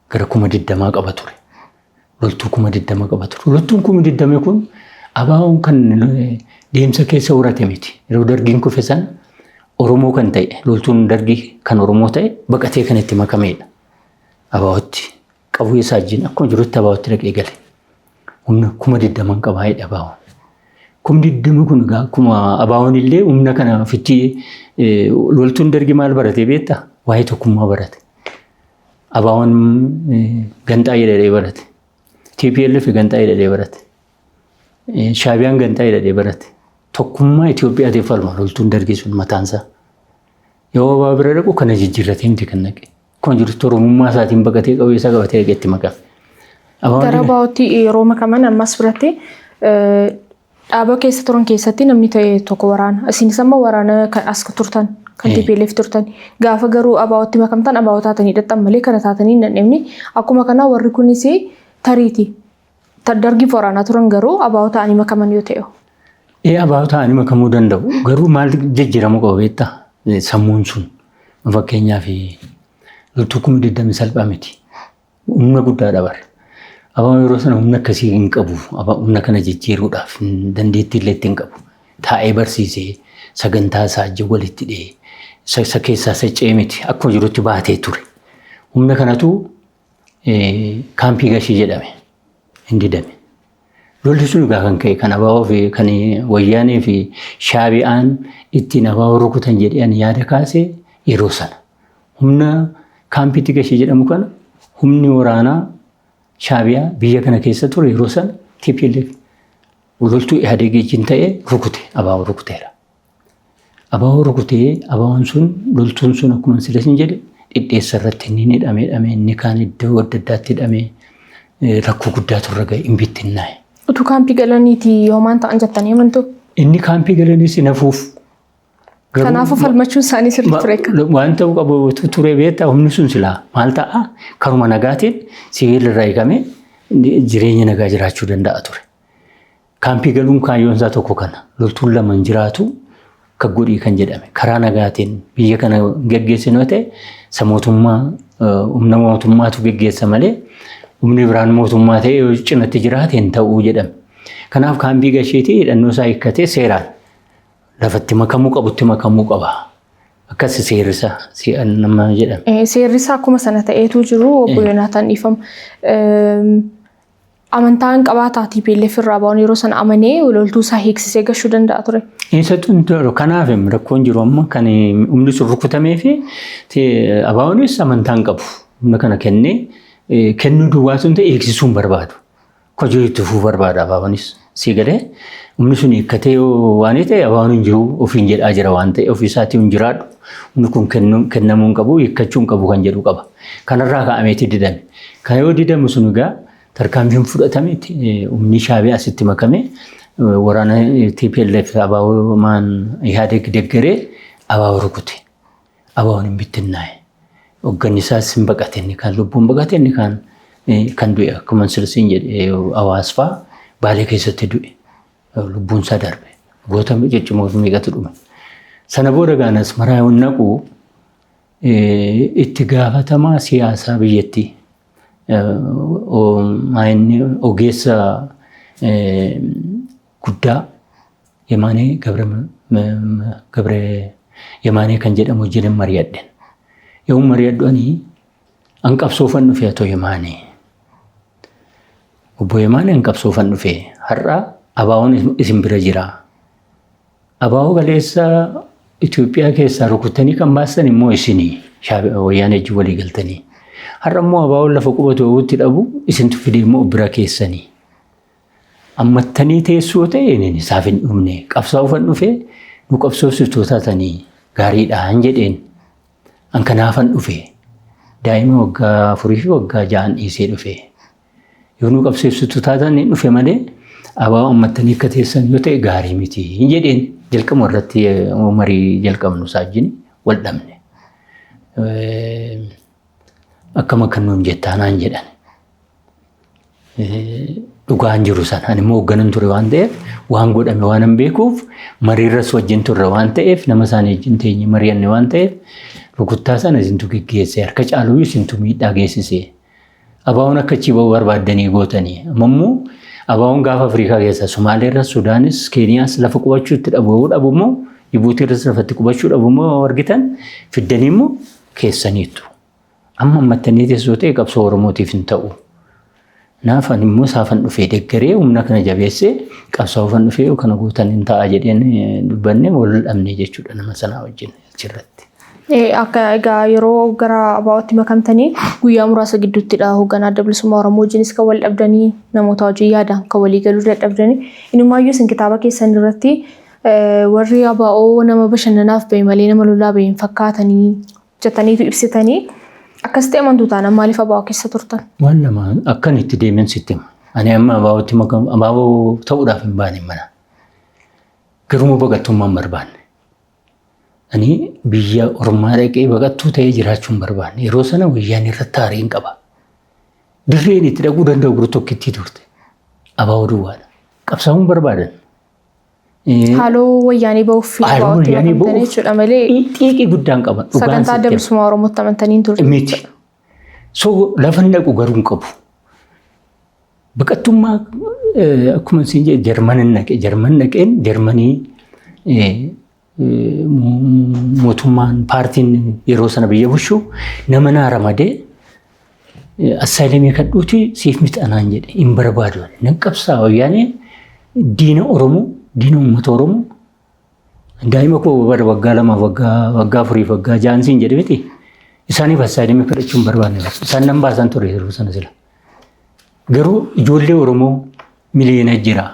Gara 20 qaba ture. Loltuu 20 qaba ture. Loltuun 20 kun abaawoon kan deemsa keessa horate miti. Yeroo dargiin kufe san Oromoo kan ta'e loltuun dargii kan Oromoo ta'e baqatee kan itti makameedha. Abaawootti qabuu isaa wajjin akkuma jirutti abaawootti dhaqee gale. humna 20,000 qabaa jedha abaawon. 20,000 kun egaa akkuma abaawon illee humna kana fichii loltuun dargi maal barate beektaa? Waa'ee tokkummaa barate. Abaawon gantaa jedhee barate. TPLF gantaa jedhee barate. Shaabiyaan gantaa jedhee barate. Tokkummaa Itoophiyaatiif falma loltuun dargii sun mataansaa. Yoo abaa bira dhaqu kana jijjiirratee miti kan naqe. Kun jirtu Oromummaa isaatiin baqatee qabeessa qabatee dhaqeetti maqaa. Gara baa'ootti yeroo makaman ammas biratti dhaaba keessa turan keessatti namni ta'e tokko waraana. Isinis amma waraana as turtan kan TPLF turtan. Gaafa garuu abaa'ootti makamtan abaa'oo taatanii hidhattan malee kana taatanii hin dhandheemne. Akkuma kana warri kunis tariiti. Dargiif waraanaa turan garuu abaa'oo ta'anii makaman yoo ta'e. Abaa'oo ta'anii makamuu danda'u. Garuu maal jijjiiramuu qaba beektaa? Sammuun sun fakkeenyaaf loltuu 20,000 salphaa miti. Humna guddaa dabar. Abaa'oo yeroo sana humna akkasii hin qabu. Humna kana jijjiiruudhaaf dandeettii illee hin qabu. Taa'ee barsiisee sagantaa isaa ajja walitti dhee isa keessaa saccee miti akkuma jirutti baatee ture. Humna kanatu kaampii gashii jedhame. Hin didame. Lolli sun egaa kan ka'e kan abaa'oo fi kan wayyaanee fi shaabiyaan ittiin abaa'oo rukutan jedhanii yaada kaasee yeroo sana. Humna kaampiitti gashii jedhamu kana humni waraanaa shaabiyaa biyya kana keessa ture yeroo sana TPLF loltuu Ihaadegiin ta'ee rukute abaa'oo rukuteera. Abaa'oo rukutee abaa'oon sun loltuun sun akkuma silasin jedhe dhidheessa irratti inni hidhamee inni kaan iddoo adda addaatti hidhamee rakkoo guddaa turre ga'e hin bittinnaa'e. Utuu kaampii galaniiti yoomaan ta'an jettanii amantu? Inni kaampii galaniis nafuuf. Kanaafuu falmachuun isaanii sirrii ture. Waan ta'uu qabu ture beektaa humni sun silaa maal ta'a karuma nagaatiin sibiila irraa eegamee jireenya nagaa jiraachuu danda'a ture. Kaampii galuun kaayyoon isaa tokko kana loltuun lama jiraatu akka godhii kan jedhame karaa nagaatiin biyya kana geggeessinu yoo ta'e isa mootummaa humna mootummaatu geggeessa malee humni biraan mootummaa ta'e yoo cinatti jiraate hin ta'uu jedhame. Kanaaf kaampii gasheetii hidhannoo isaa hiikkatee seeraan lafatti makamuu qabutti makamuu qaba. Akkas seerrisa nama jedhame. Seerrisa akkuma sana ta'eetu jiru obbo Yoonaataan dhiifama. Amantaan qabaataa TPLF irraa ba'uun yeroo sana amanee loltuu isaa hiiksisee gashuu danda'a ture. Eessattuu kanaaf rakkoon jiru amma kan humni sun rukutamee fi abaa'oonis amantaan qabu. Humna kana kennee kennuu duwwaa sun ta'e eegsisuun barbaadu. Kojoo itti fufuu barbaada abaa'oonis. Si galee humni sun hiikkatee waan ta'e abaa'oon hin jiru ofiin jedhaa jira waan ta'e ofii isaatii hin jiraadhu. Humni kun kennamuu hin qabu hiikkachuu hin qabu kan jedhu qaba. Kanarraa ka'ameeti didame. Kan yoo didamu sun egaa tarkaanfiin fudhatame humni shaabiyaa asitti makame waraana TPLF abaa'oo maan Ihaadeg deggeree abaa'oo rukute. Abaa'oon hin bittinnaa'e. Hoogganni isaas hin baqate inni kaan lubbuun baqate inni kaan kan du'e akkuma sirsiin jedhee hawaas fa'aa Baalee keessatti du'e. Lubbuun isaa darbe. Goota jechuun miiqatu dhume. Sana booda gaanas maraa yoo naqu itti gaafatamaa siyaasaa biyyattii ogeessa guddaa Yemaanee Yemaanee kan jedhamu wajjin mari'adhen. Yoo mari'adhanii hanqabsoofan dhufe atoo Yemaanee. Obbo Yemaanee hanqabsoofan dhufe har'a abaa'oon isin bira jira. Abaa'oo galeessa Itoophiyaa keessaa rukutanii kan baasan immoo isinii wayyaanee wajjin walii galtanii. Har'a immoo abaa'oon lafa qubatu hawwutti dhabu isintu fide immoo bira keessanii. Ammattanii teessoo ta'e isaaf hin dhumne qabsaa'uufan dhufe nu qabsoofsiftoo taatanii gaariidhaan jedheen. An kanaafan dhufe daa'ima waggaa 4 fi waggaa 6 dhiisee dhufe. Yoo nu qabsoofsiftoo taatan hin dhufe malee abaa'oo ammattanii akka teessan yoo ta'e gaarii miti jedheen jalqabuma irratti marii jalqabnu saajjini wal dhabne. Akkama kan nuun jettaanaan jedhan. Dhugaan jiru sana ani immoo hoogganan ture waan ta'eef waan godhame waan hin beekuuf mariirras wajjin turre waan ta'eef nama isaanii wajjin teenye mari'anne waan ta'eef rukuttaa sana isintu geggeesse harka caaluu isintu miidhaa geessise. Abaa'oon akka achi ba'uu barbaaddanii gootanii ammoo abaa'oon gaafa Afrikaa keessa Somaaleerras Sudaanis Keeniyaas lafa qubachuutti dhabu immoo Jibuutiirras lafatti qubachuu dhabu immoo argitan fiddanii immoo keessaniitu. Amma ammattanii teessoo ta'e qabsoo Oromootiif hin ta'u. Naaf ani immoo saafan dhufee deeggaree humna kana jabeessee qabsaa'uufan dhufee kana guutan hin ta'a jedheen dubbanne wal dhabnee jechuudha nama sanaa wajjin achirratti. Akka egaa yeroo gara abaa'ootti makamtanii guyyaa muraasa gidduuttidha hoogganaa adda bilisummaa Oromoo wajjinis kan wal dhabdanii namoota wajjin yaadaan kan walii galuu dadhabdanii inumaayyuu isin kitaaba keessan irratti warri abaa'oo nama bashannanaaf bahe malee nama lolaa bahe hin fakkaatanii jettaniitu ibsitanii akkasitti amantuu taanaan maaliif abaa'oo keessa turtan? Waan lama akkan itti deemen sitti hima. Ani amma abaa'ootti abaa'oo ta'uudhaaf hin baane mana. Garuu baqattummaan barbaanne. Ani biyya ormaa dhaqee baqattuu ta'ee jiraachuun barbaanne. Yeroo sana wayyaan irratti aariin qaba. Dirreen itti dhaquu danda'u gurra tokkittii turte. Abaa'oo duwwaadha. Qabsaa'uun barbaadan. Haaloo wayyaanii bahuuf abaa'ootti makamtanii jechuudha malee xiiqii guddaan qaba. sagantaa adda bilisummaa Oromootti amantanii hin turre. Miti. So lafa dhaqu garuu hin qabu. Baqattummaa akkuma isin jedhe Jarmanin naqe. Jarman naqeen Jarmanii mootummaan paartiin yeroo sana biyya bulchu nama naa ramadee assaayilamii kadhuuti siif miti anaan jedhe hin barbaadu. Nan qabsaa wayyaanee diina Oromoo diina uummata Oromoo daa'ima koo bara waggaa lama waggaa afurii waggaa jaansiin jedhe miti isaaniif assaayilamii kadhachuu hin barbaanne isaan nan baasan ture yeroo sana sila. Garuu ijoollee Oromoo miliyoona jira.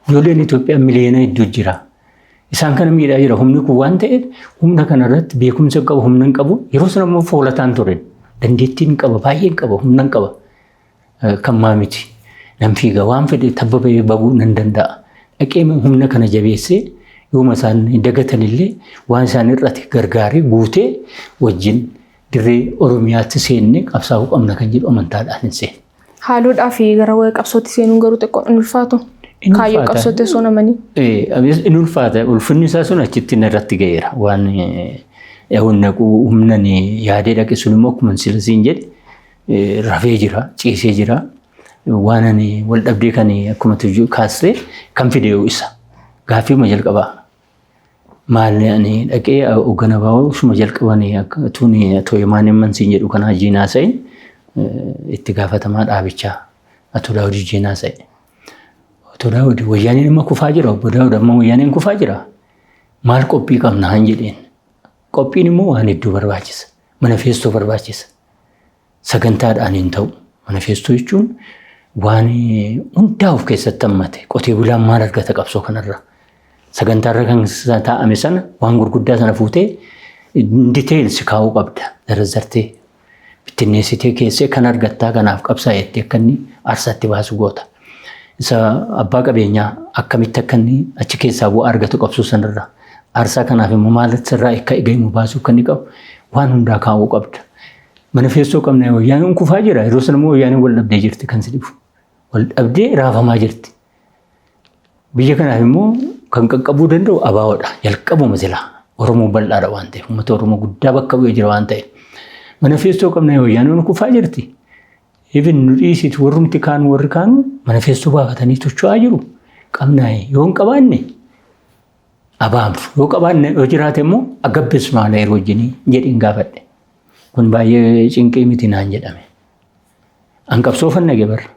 Ijoolleen Itoophiyaa miliyoona hedduu jira. Isaan kana miidhaa jira. Humni kun waan ta'eef humna kanarratti beekumsa qabu humna hin qabu. Yeroo sana immoo foolataan ture. Dandeettiin qaba baay'een qaba humna hin qaba. Kan maa miti. Nan fiiga waan fedhe tabba bahee bahuu nan danda'a. Dhaqee humna kana jabeessee yooma isaan dagatanillee waan isaan irratti gargaaree guutee wajjin dirree Oromiyaatti seenne qabsaa'uu qabna kan jedhu amantaadhaan hin seenne. Haaluudhaa fi gara qabsootti seenuun garuu xiqqoo hin ulfaatu. Kaayyoo qabsootti osoo namanii. Inni ulfaata. Ulfinni isaa sun achitti irratti ga'eera. Waan humna yaadee dhaqe sun immoo akkuma silasiin jedhe rafee jira, ciisee jira. Waan ani wal dhabdee kan akkuma kaasee kan fidee isa. Gaaffii jalqabaa. Maal ani dhaqee hoggana baa'uu suma jalqabanii tuuni tooyimaan himmansiin jedhu kana Hajiinaa Sa'in itti gaafatamaa dhaabichaa Atoo Daawud Hajiinaa Sa'in. Atoo Daawud wayyaaniin amma kufaa jira. Obbo Daawud amma wayyaaniin kufaa jira. Maal qophii qabna han jedheen. Qophiin immoo waan hedduu barbaachisa. Manifeestoo barbaachisa. Sagantaadhaan hin ta'u. Manifeestoo jechuun waan hundaa of keessatti hammate. Qotee bulaan maal argata qabsoo kanarra. Sagantaarra kan taa'ame sana waan gurguddaa sana fuutee diteels kaa'uu qabda. Darazzartee bittinneessitee keessee kan argattaa kanaaf qabsaa jettee akka inni aarsaatti baasu goota. Isa abbaa qabeenyaa akkamitti akka inni achi keessaa bu'aa argatu qabsoo sanarra. Aarsaa kanaaf immoo maal sirraa akka eegamu baasuu kan inni qabu waan hundaa kaa'uu qabda. Manifeestoo qabna wayyaaniin kufaa jira. Yeroo sana immoo wayyaaniin wal dhabdee jirti kan si dhibu. Wal dhabdee raafamaa jirti. Biyya kanaaf immoo kan qaqqabuu danda'u abaawoodha. Jalqabuma silaa Oromoo bal'aadha waan ta'eef uummata Oromoo guddaa bakka bu'ee jira waan ta'eef. Manifeestoo qabna wayyaaniin kufaa jirti. Even nu dhiisitu warrumti kaanu warri kaanu manifeestoo baafatanii tocho'aa jiru. Qabnaa yoo hin qabaanne abaamsu. Yoo qabaanne yoo jiraate immoo agabbis maala yeroo wajjinii jedhiin gaafadhe. Kun baay'ee cinqii miti naan jedhame. An qabsoofan nage barra.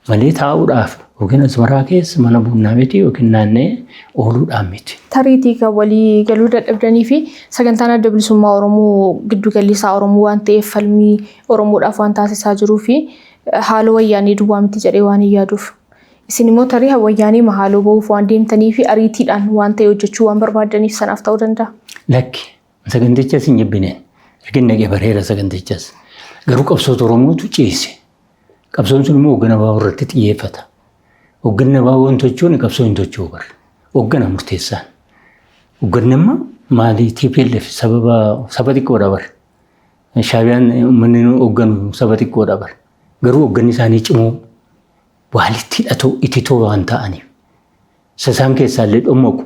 Malee taa'uudhaaf yookiin asmaraa keessa mana bunnaa miti yookiin naannee ooluudhaan miti. Tariitii kan walii galuu dadhabdanii fi sagantaan adda bilisummaa Oromoo giddu gallisaa Oromoo waan ta'eef falmii Oromoodhaaf waan taasisaa jiruu fi haala wayyaanii duwwaa miti jedhee waan hin yaaduuf. Isin immoo tarii wayyaanii haaloo bahuuf waan deemtanii fi ariitiidhaan waan ta'e hojjechuu waan barbaadaniif sanaaf ta'uu danda'a. Lakki sagantichas hin jibbineen. Ergin nagee bareera sagantichas. Garuu qabsoota Oromootu ciise. Qabsoon sun immoo hoggana baa'uu irratti xiyyeeffata. Hoggana baa'uu hin tochoon qabsoo hin tochoo barre. Hoggana murteessaan. Hogganni amma maalii TPLF saba xiqqoodha barre. Shaabiyaan uummanni hogganu saba xiqqoodha barre. Garuu hogganni isaanii cimoo waalitti hidhatoo ititoo waan ta'aniif. Isaan keessaallee dhommoqu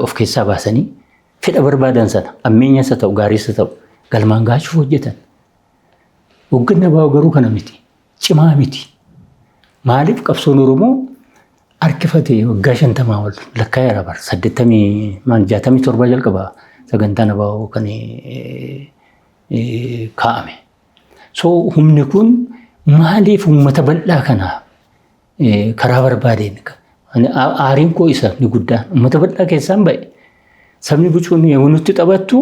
of keessaa baasanii fedha barbaadan sana ammeenyas haa ta'u gaariis haa ta'u galmaan gaachuuf hojjetan. Hogganna baa'uu garuu kana miti. Cimaa miti. Maaliif qabsoon Oromoo harkifate waggaa 50 ol lakkaa'eera bara 67 jalqaba sagantaan abaa'oo kan kaa'ame. So humni kun maaliif uummata bal'aa kanaaf karaa barbaadeen aariin koo isa ni guddaan uummata bal'aa keessaan ba'e sabni bicuun yoo nutti taphattu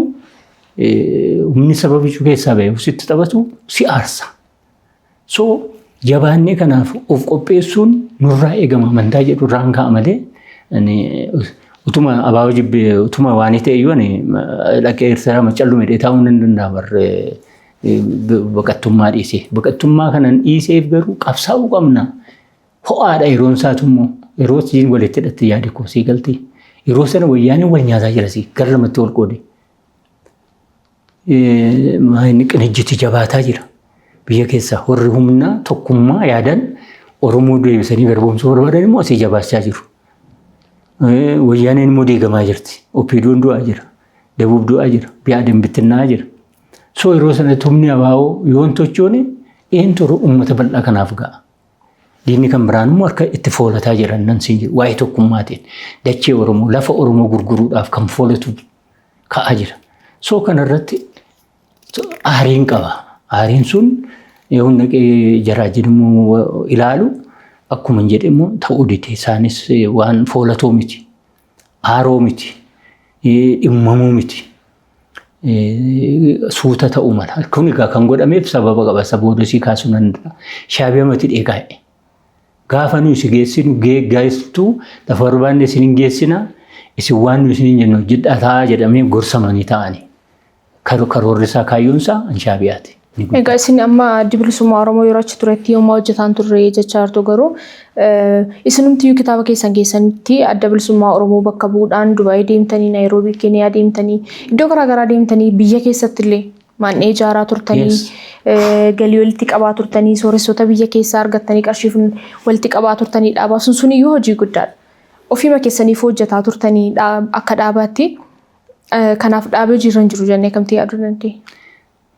humni saba bicuu keessaa ba'e sitti taphatu si aarsa. So jabaannee kanaaf of qopheessuun nurraa eegama amantaa jedhu irraan ka'a malee utuma abaaboo jibbee utuma waan ta'e iyyuu dhaqee Eertiraa macalluu midhee taa'uu hin danda'a barree baqattummaa dhiisee. Baqattummaa kanan dhiiseef garuu qabsaa'uu qabna. Ho'aadha yeroon isaatummoo yeroo siin walitti hidhatte yaadi koo sii galtii. Yeroo sana wayyaaniin wal nyaataa jira sii gara lamatti wal qoode. Qinijjiti jabaataa jira. Biyya keessaa warri humna tokkummaa yaadan Oromoo deebisanii garboomsuu barbaadan immoo asii jabaachaa jiru. Wayyaaniin immoo deegamaa jirti. Oppiidoon du'aa jira. Dabuub du'aa jira. Bi'aadeen bittinnaa jira. So yeroo sanatti humni abaa'oo yoon tochoone eentu uummata bal'aa kanaaf ga'a. Diinni kan biraan immoo harka itti foolataa jiran nan siin jiru. Waa'ee tokkummaatiin dachee Oromoo lafa Oromoo gurguruudhaaf kan foolatu ka'aa jira. So kanarratti aariin qaba. Aariin sun yoo naqee jaraa jedhamu ilaalu akkuma jedhe immoo ta'uu dide isaanis waan foolatoo miti. Aaroo miti. Dhimmamuu miti. Suuta ta'uu mala. Kun egaa kan godhameef sababa qaba. Saboota isii kaasuu danda'a. Shaabiyaa mati dheegaa'e. Gaafa nu isi geessinu geessituu lafa barbaanne isin hin geessina isin waan nu isin hin jennu hojjedhaa taa'aa jedhamee gorsamanii ta'anii. Karoorri isaa kaayyoon isaa Shaabiyaati. Egaa isin amma bilisummaa Oromoo yeroo achi turetti yommuu hojjetaan turre jechaa jirtu garuu isinumtiyyuu kitaaba keessan keessanitti adda bilisummaa Oromoo bakka bu'uudhaan Dubaayii deemtanii Naayiroobii Keeniyaa deemtanii iddoo garaagaraa deemtanii biyya keessatti illee maandhee ijaaraa turtanii galii walitti qabaa turtanii sooressota biyya keessaa argattanii qarshiif walitti qabaa turtanii dhaabaa suniyyuu hojii guddaadha. Ofiima keessaniif hojjetaa turtanii akka dhaabaatti kanaaf dhaabee hojiirra hin jiru jennee kamtii yaaduu dandeenya?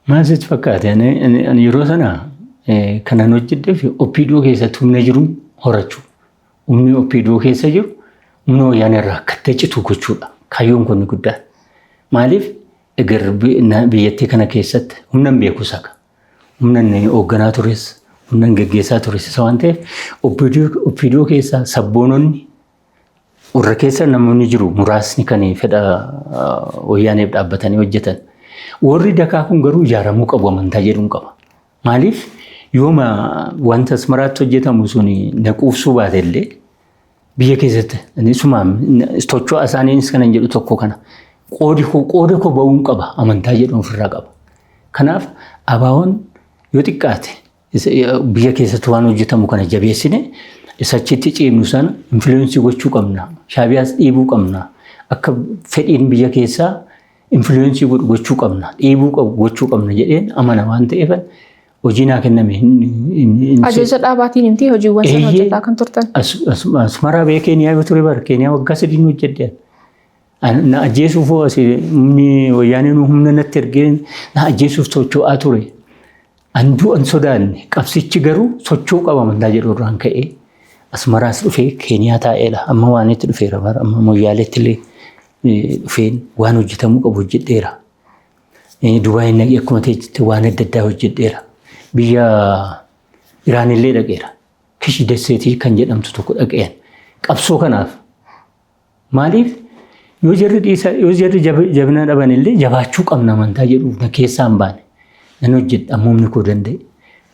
Maal sitti fakkaate yeroo sana kanan hojjedheef Oppiidoo keessatti humna jiru horachuu. Humni Oppiidoo keessa jiru humna wayyaanee irraa akka citu gochuudha. Kaayyoon kun guddaan. Maaliif egar biyyattii kana keessatti humna beeku saka. Humna hoogganaa tures, humna gaggeessaa tures isa waan ta'eef Oppiidoo keessaa sabboononni warra keessa namoonni jiru muraasni kan fedha wayyaaneef dhaabbatanii hojjetan. Warri dakaa kun garuu ijaaramuu qabu amantaa jedhuun qaba. Maaliif yooma wanta Asmaraatti hojjetamu suni naquufsuu baate illee biyya keessatti sumaan tochoa isaaniinis kanan jedhu tokko kana qooda koo ba'uun qaba amantaa jedhuun ofirraa qaba. Kanaaf abaawoon yoo xiqqaate biyya keessatti waan hojjetamu kana jabeessine isachitti ciimnu sana influensii gochuu qabna. Shaabiyaas dhiibuu qabna. Akka fedhiin biyya keessaa influensii gochuu qabna. Dhiibuu gochuu qabna jedheen amana waan ta'eef hojii naa kenname. Ajaja dhaabaatiin himti hojiiwwan sana hojjetaa kan turtan. Asmaraa biyya Keeniyaa yoo ture bara Keeniyaa waggaa 3 hojjedheen. Na ajjeesuuf humni wayyaaneen humna natti ergeen na ajjeesuuf socho'aa ture. Anduu an sodaanne qabsichi garuu socho'uu qaba amantaa jedhu irraan ka'ee Asmaraas dhufee Keeniyaa taa'eedha. Amma waan itti dhufeera bara amma Moyyaaleetti illee dhufeen waan hojjetamuu qabu hojjedheera. Dubaayii naqee akkuma ta'etti waan adda addaa hojjedheera. Biyya Iraan illee dhaqeera. Kishi Desseetii kan jedhamtu tokko dhaqeen. Qabsoo kanaaf maaliif yoo jarri jabina dhaban illee jabaachuu qabna amantaa jedhuuf na keessaan baane. Nan hojjedha ammumni koo danda'e.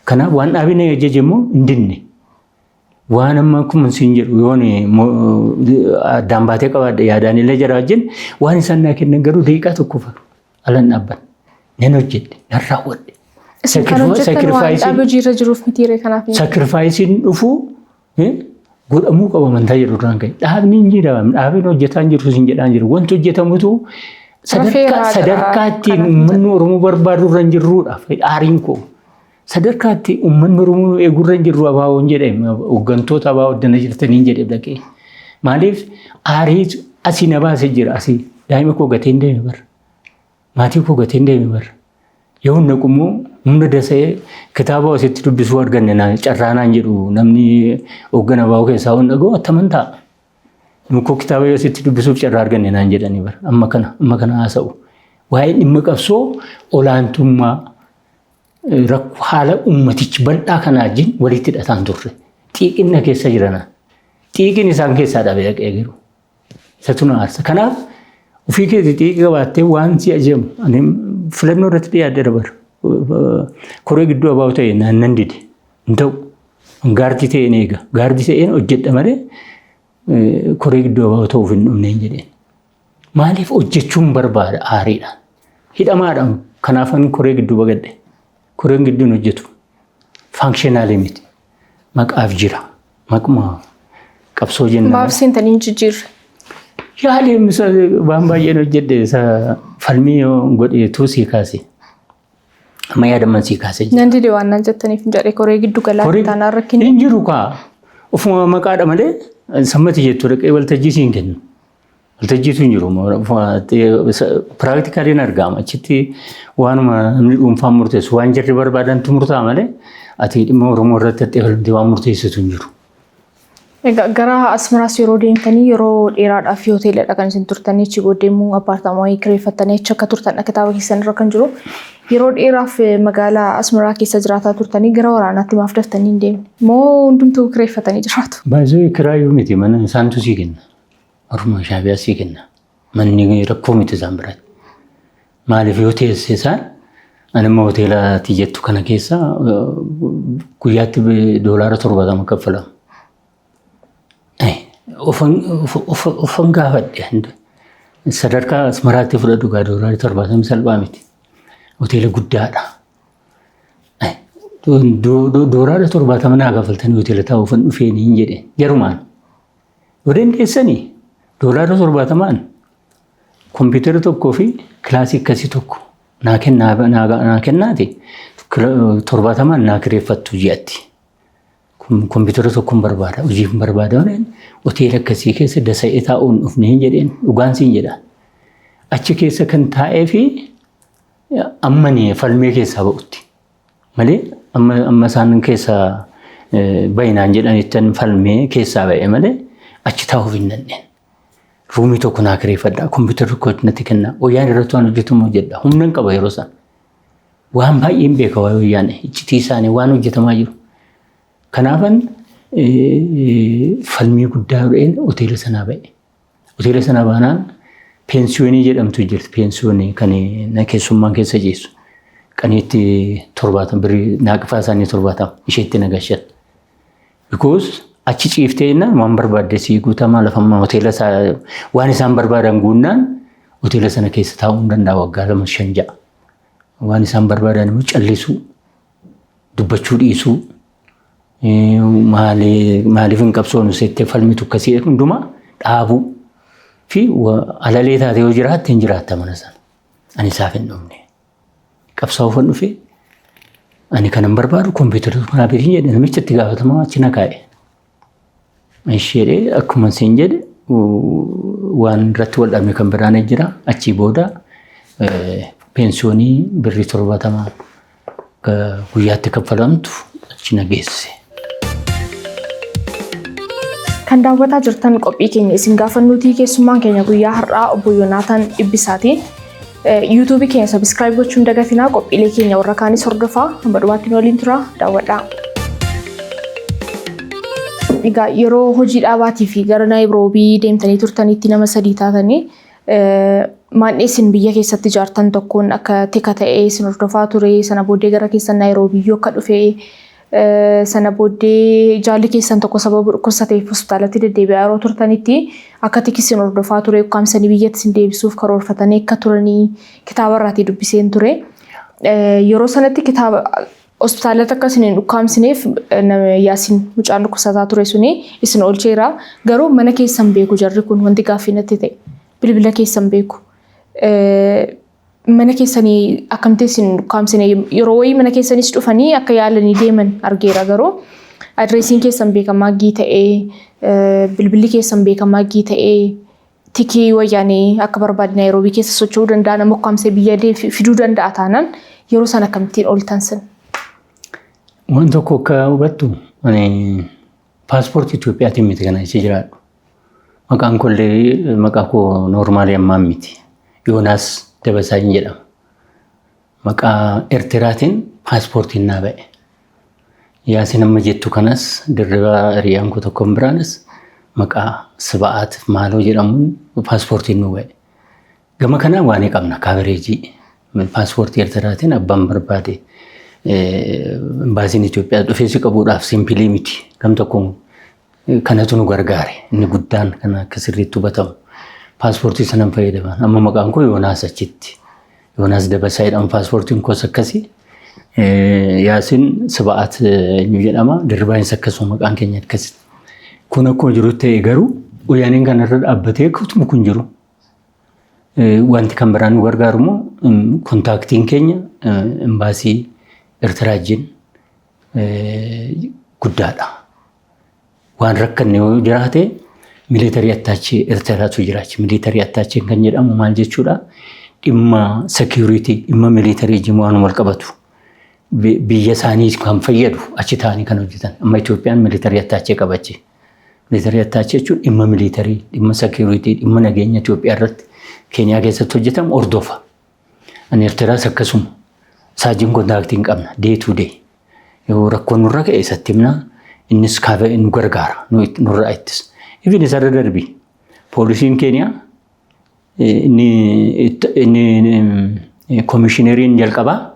Kanaaf waan dhaabina ajaje immoo hin dinne. Waan amma akkuma siin jedhu yoon addaan baatee qabaadha yaadaan illee jara wajjin waan isaan naa kennan garuu daqiiqaa tokko fa'a alan dhaabban nan hojjedhe nan raawwadhe. Saakirifaayisiin dhufuu godhamuu qaba amantaa jedhu irraan ka'e. Dhaabni hin jiraam dhaabni hojjetaa hin jiru siin jedhaan jiru wanti hojjetamutu sadarkaatti uummanni Oromoo barbaadu irra hin jirruudha aariin koo. Sadarkaatti uummanni Oromoo eegurra hin jirru abaawoon jedhame hooggantoota abaawoo addana jirtanii hin jedhe dhaqee. Maaliif aarii asii na baasee jira asii daa'ima koo gateen deeme bara. Maatii koo gateen deeme bara. Yoo naqummoo humna dasee kitaaba asitti dubbisuu arganne carraanaan jedhu namni hooggan abaawoo keessaa waan dhaga'u attaman ta'a. Nuko kitaaba yoo asitti dubbisuuf carraa arganne naan jedhanii bara. Amma kana haasa'u. Waa'ee dhimma qabsoo olaantummaa rakkoo haala ummatichi bal'aa kanaa wajjin walitti hidhataan turre. xiiqinna keessa jirana. Xiiqin isaan keessaa dhabee dhaqee jiru. Isatu na aarsa. Kanaaf ofii keetii xiiqii qabaattee waan si ajamu ani filannoo irratti dhiyaadde dabar. Koree gidduu abaa'u ta'e naannan dide. Hin ta'u. Gaardii ta'een eega. Gaardii ta'een hojjedha malee koree gidduu abaa'u ta'uuf hin dhumneen jedheen. Maaliif hojjechuun barbaada aariidhaan? Hidhamaadhaan kanaafan koree gidduu bagadhe. Koreen gidduun hojjetu. Faanksheenaalii miti. Maqaaf jira. Maquma qabsoo jenna. Maaf seentanii hin jijjiirre. Yaaleen waan baay'een hojjedhe falmii godheetu sii kaase. Amma yaadaman sii kaase. Nan dide waan naan jettaniif hin jedhe koree giddu galaa taanaan rakkinni. Hin jiru kaa. Ofuma maqaadha malee sammati jettu dhaqee waltajjii siin kennu. Waltajjiitu hin jiru. Piraaktikaliin argama. Achitti waanuma namni dhuunfaan murteessu waan jarri barbaadantu murtaa malee ati dhimma Oromoo irratti xiyyeeffannoo waan murteessitu hin jiru. Gara Asmaraas yeroo deemtanii yeroo dheeraadhaaf hoteeladha kan isin turtanii achi booddee immoo appaartaamaa kireeffattanii achi akka turtan kitaaba keessan irra kan jiru. Yeroo dheeraaf magaalaa Asmaraa keessa jiraataa turtanii gara waraanaatti maaf daftanii hin deemne? Moo hundumtuu kireeffatanii jiraatu? Baay'ee kiraayyuu miti mana isaantu sii kenna. Orma shaabiyaa sii kenna. Manni rakkoo miti isaan biratti. Maaliif yoo teesse isaan ani immoo hoteelatti jettu kana keessa guyyaatti $70 kaffalamu. Ofan gaafadhe sadarkaa Asmaraatti fudhadhu $70 salphaa miti. Hoteela guddaadha. $70 naa kaffaltanii hoteela taa'uuf hin dhufeen hin jedheen. Jarumaan yoo dandeessanii $70 kompiitara tokkoo fi kilaasii akkasii tokko naa kennaate 70 naa kireeffattu ji'atti. Kompiitara tokkoon barbaada. Hojiif barbaada. Hoteela akkasii keessa dasa'ee taa'uun dhufne hin jedheen dhugaan siin jedha. Achi keessa kan taa'ee fi ammanii falmee keessaa ba'utti. Malee amma isaan keessaa bayinaan jedhanittan falmee keessaa ba'e malee achi taa'uuf hin dandeenye. Ruumii tokko naa kireeffadha. Kompiitara tokko natti kenna. Wayyaan irratti waan hojjetamu hojjedha. Humna hin qaba yeroo isaan. Waan baay'een beeka wayyaan iccitii isaanii waan hojjetamaa jiru. Kanaafan falmii guddaa godheen hoteela sanaa ba'e. Hoteela sanaa baanaan peensiyoonii jedhamtu jirti. Peensiyoonii kan keessummaan keessa jeessu. Qaniitti 70 birrii naaqifaa isaanii 70 isheetti nagashan. Because achi ciiftee waan barbaadde sii guutamaa lafammaa hoteela waan isaan barbaadan guunnaan hoteela sana keessa taa'uu hin danda'a waggaa 2-5. Waan isaan barbaadan immoo callisuu, dubbachuu dhiisuu. Maaliif hin qabsoonu seettee falmitu akkasii hundumaa dhaabuu fi alalee taatee yoo jiraatte hin jiraatta mana sana. Ani isaaf hin dhumne. Qabsaa'uuf hin dhufe. Ani kanan barbaadu kompiitara kanaaf hin jedhe namicha itti gaafatamaa achi na kaa'e. Ishee akkuma isin jedhe waan irratti wal dhabme kan biraan jira. Achii booda peensiyoonii birrii 70 guyyaatti kaffalamtu achi na geesse. Kan daawwataa jirtan qophii keenya isin gaafannuutii keessummaan keenya guyyaa har'aa obbo Yoonaataan Dhibbisaati. YouTube keenya subscribe gochuun dagatinaa qophiilee keenya warra kaanis hordofaa hamma dhumaatti waliin tura daawwadhaa. Egaa yeroo hojii dhaabaatii fi gara Naayiroobii deemtanii turtanitti nama 3 taatanii maandhee isin biyya keessatti ijaartan tokkoon akka tika ta'ee isin hordofaa ture sana booddee gara keessan Naayiroobii yoo akka dhufee sana booddee jaalli keessan tokko sababa dhukkubsateef hospitaalatti deddeebi'aa yeroo turtanitti akka tikisiin hordofaa ture ukkaamsanii biyyatti isin deebisuuf karoorfatanii akka turanii kitaaba irraatii dubbiseen ture. Yeroo sanatti kitaaba hospitaalatti akka isin ukkaamsineef Yaasiin mucaan dhukkubsataa ture suni isin oolcheera. Garuu mana keessan beeku jarri kun wanti gaaffii natti ta'e bilbila keessan beeku. Mana keessanii akkamtee isin ukkaamsine yeroo wayii mana keessanis dhufanii akka yaalanii deeman argeera garuu adreesiin keessan beekamaa gii ta'ee bilbilli keessan beekamaa gii ta'ee tikii wayyaanii akka barbaadina Naayiroobii keessa socho'uu danda'a nama ukkaamsee biyya fiduu danda'a taanaan yeroo sana akkamittiin ooltan sin. Waan tokko akka hubattu paaspoortii Itoophiyaatiin miti kana ishee jiraadhu. Maqaan kollee maqaa koo noormaalii ammaa miti. Yoonaas Dabasaayyin jedhama. Maqaa Eertiraatiin paaspoortiin naa ba'e. Yaasin amma jettu kanas dirribaa hiriyaan koo tokko biraanis maqaa Siba'aat maaloo jedhamuun paaspoortiin nu ba'e. Gama kanaa waan qabna kaavereejii paaspoortii Eertiraatiin abbaan barbaade imbaasiin Itoophiyaa dhufee si qabuudhaaf simpilii miti. Gam tokkoon kanatu nu gargaare inni guddaan kana akka sirriitti hubatamu. Paaspoortii sanan fayyadaman amma maqaan koo Yoonaas achitti. Yoonaas Dabasaa jedhama paaspoortiin koos akkasii. Yaasin Siba'aat nu jedhama dirribaanis akkasuma maqaan keenya akkasitti. Kun akkuma jiru ta'e garuu Uyaaniin kanarra dhaabbatee kutuma kun jiru. Wanti kan biraan nu gargaaru immoo kontaaktiin keenya imbaasii Eertiraa wajjin guddaadha. Waan rakkanne yoo jiraate miilitarii attaachee Eertiraatu jiraachi. Miilitarii attaacheen kan jedhamu maal jechuudha? Dhimma sekiuritii, dhimma miilitarii wajjin waan wal qabatu. Biyya isaanii kan fayyadu achi ta'anii kan hojjetan. Amma Itoophiyaan miilitarii attaachee qabachi. Miilitarii attaachee jechuun dhimma miilitarii, dhimma sekiuritii, dhimma nageenya Itoophiyaa irratti Keeniyaa keessatti hojjetamu hordofa. Ani Eertiraas akkasuma saajin kontaaktii hin qabna day to day. Yoo rakkoon nurra ka'e isatti himna innis nu gargaara nurra ittis. Ifin isarra darbi poolisiin Keeniyaa inni komishineriin jalqabaa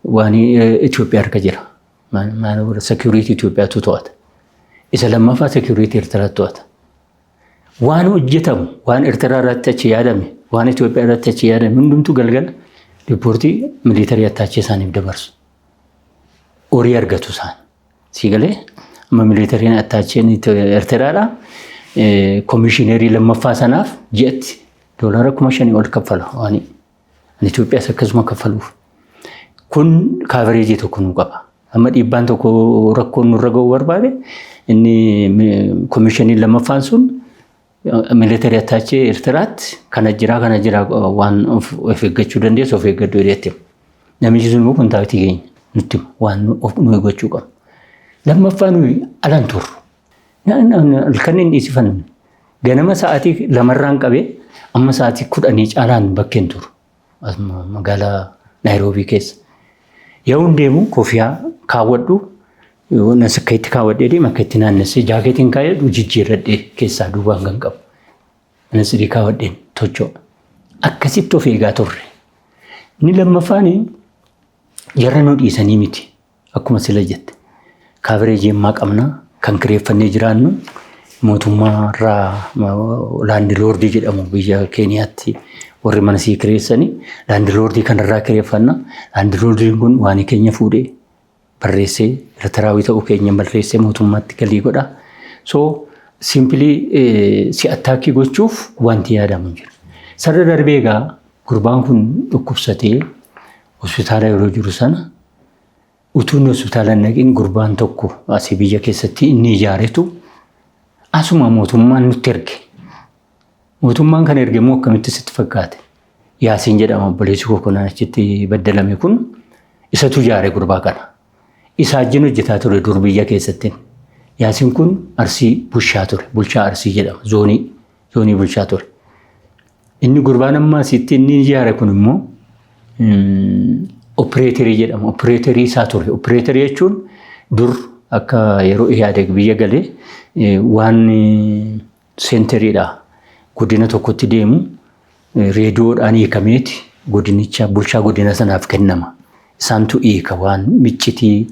waan Itoophiyaa harka jira. Maal security Itoophiyaatu to'ata. Isa lammaffaa security Eertiraatu to'ata. Waan hojjetamu waan Eertiraa irratti achi yaadame waan Itoophiyaa irratti achi yaadame hundumtuu galgala riipoortii miilitarii attaachee isaaniif dabarsu. Horii argatu isaan. Siigalee amma miilitariin attaacheen Eertiraadha. Komishinerii lammaffaa sanaaf ji'atti $5,000 ol kaffala waan Itoophiyaas akkasuma kaffaluuf. Kun kaavereejii tokko nu qaba. Amma dhiibbaan tokko rakkoon nurra ga'uu barbaade inni komishinii lammaffaan sun miilitarii attaachee Eertiraatti kana jira waan of eeggachuu dandeessu of eeggadhu jedhetti. Namichi sun immoo kontaaktii keenya nutti waan nu eeggachuu qabu. Lammaffaa nuyi alan turru. Halkan hin dhiisifanne. Ganama sa'aatii 2 qabee amma sa'aatii 10 caalaan bakkeen turu. Magaalaa Naayiroobii keessa. Yoo deemu kofiyaa kaawwadhu nas akka itti kaawwadhee deema akka itti naannessee jaakeetiin kaayadhu jijjiirradhee keessaa duubaan kan qabu. Nas itti kaawwadheen tochoo. Akkasitti of eegaa turre. Inni lammaffaan jarra nu dhiisanii miti. Akkuma sila jette. Kaavereejii ammaa qabna kan kireeffannee jiraannu mootummaa irraa laandiloordii jedhamu biyya Keeniyaatti warri mana sii kireessanii laandiloordii kanarraa kireeffanna. Laandiloordiin kun waan keenya fuudhee barreessee Eertiraawii ta'uu keenya barreessee mootummaatti galii godha. So simpilii si attaakii gochuuf wanti yaadamu jira. Sarara darbee egaa gurbaan kun dhukkubsatee hospitaala yeroo jiru sana utuun hospitaala naqin gurbaan tokko asii biyya keessatti inni ijaaretu asuma mootummaan nutti erge. Mootummaan kan erge immoo akkamitti sitti fakkaate? Yaasiin jedhama obboleessi koo kun achitti baddalame kun isatu ijaare gurbaa kana. Isa wajjin hojjetaa ture dur biyya keessatti. Yaasiin kun Arsii bulchaa ture. Bulchaa Arsii jedhama. Zoonii bulchaa ture. Inni gurbaan amma asitti inni ijaare kun immoo opereeterii jedhama. Opereeterii isaa ture. Opereeterii jechuun dur akka yeroo Ihaadeg biyya galee waan seentariidha. Godina tokkotti deemu reediyoodhaan hiikameeti godinicha bulchaa godina sanaaf kennama. Isaantu hiika waan miccitii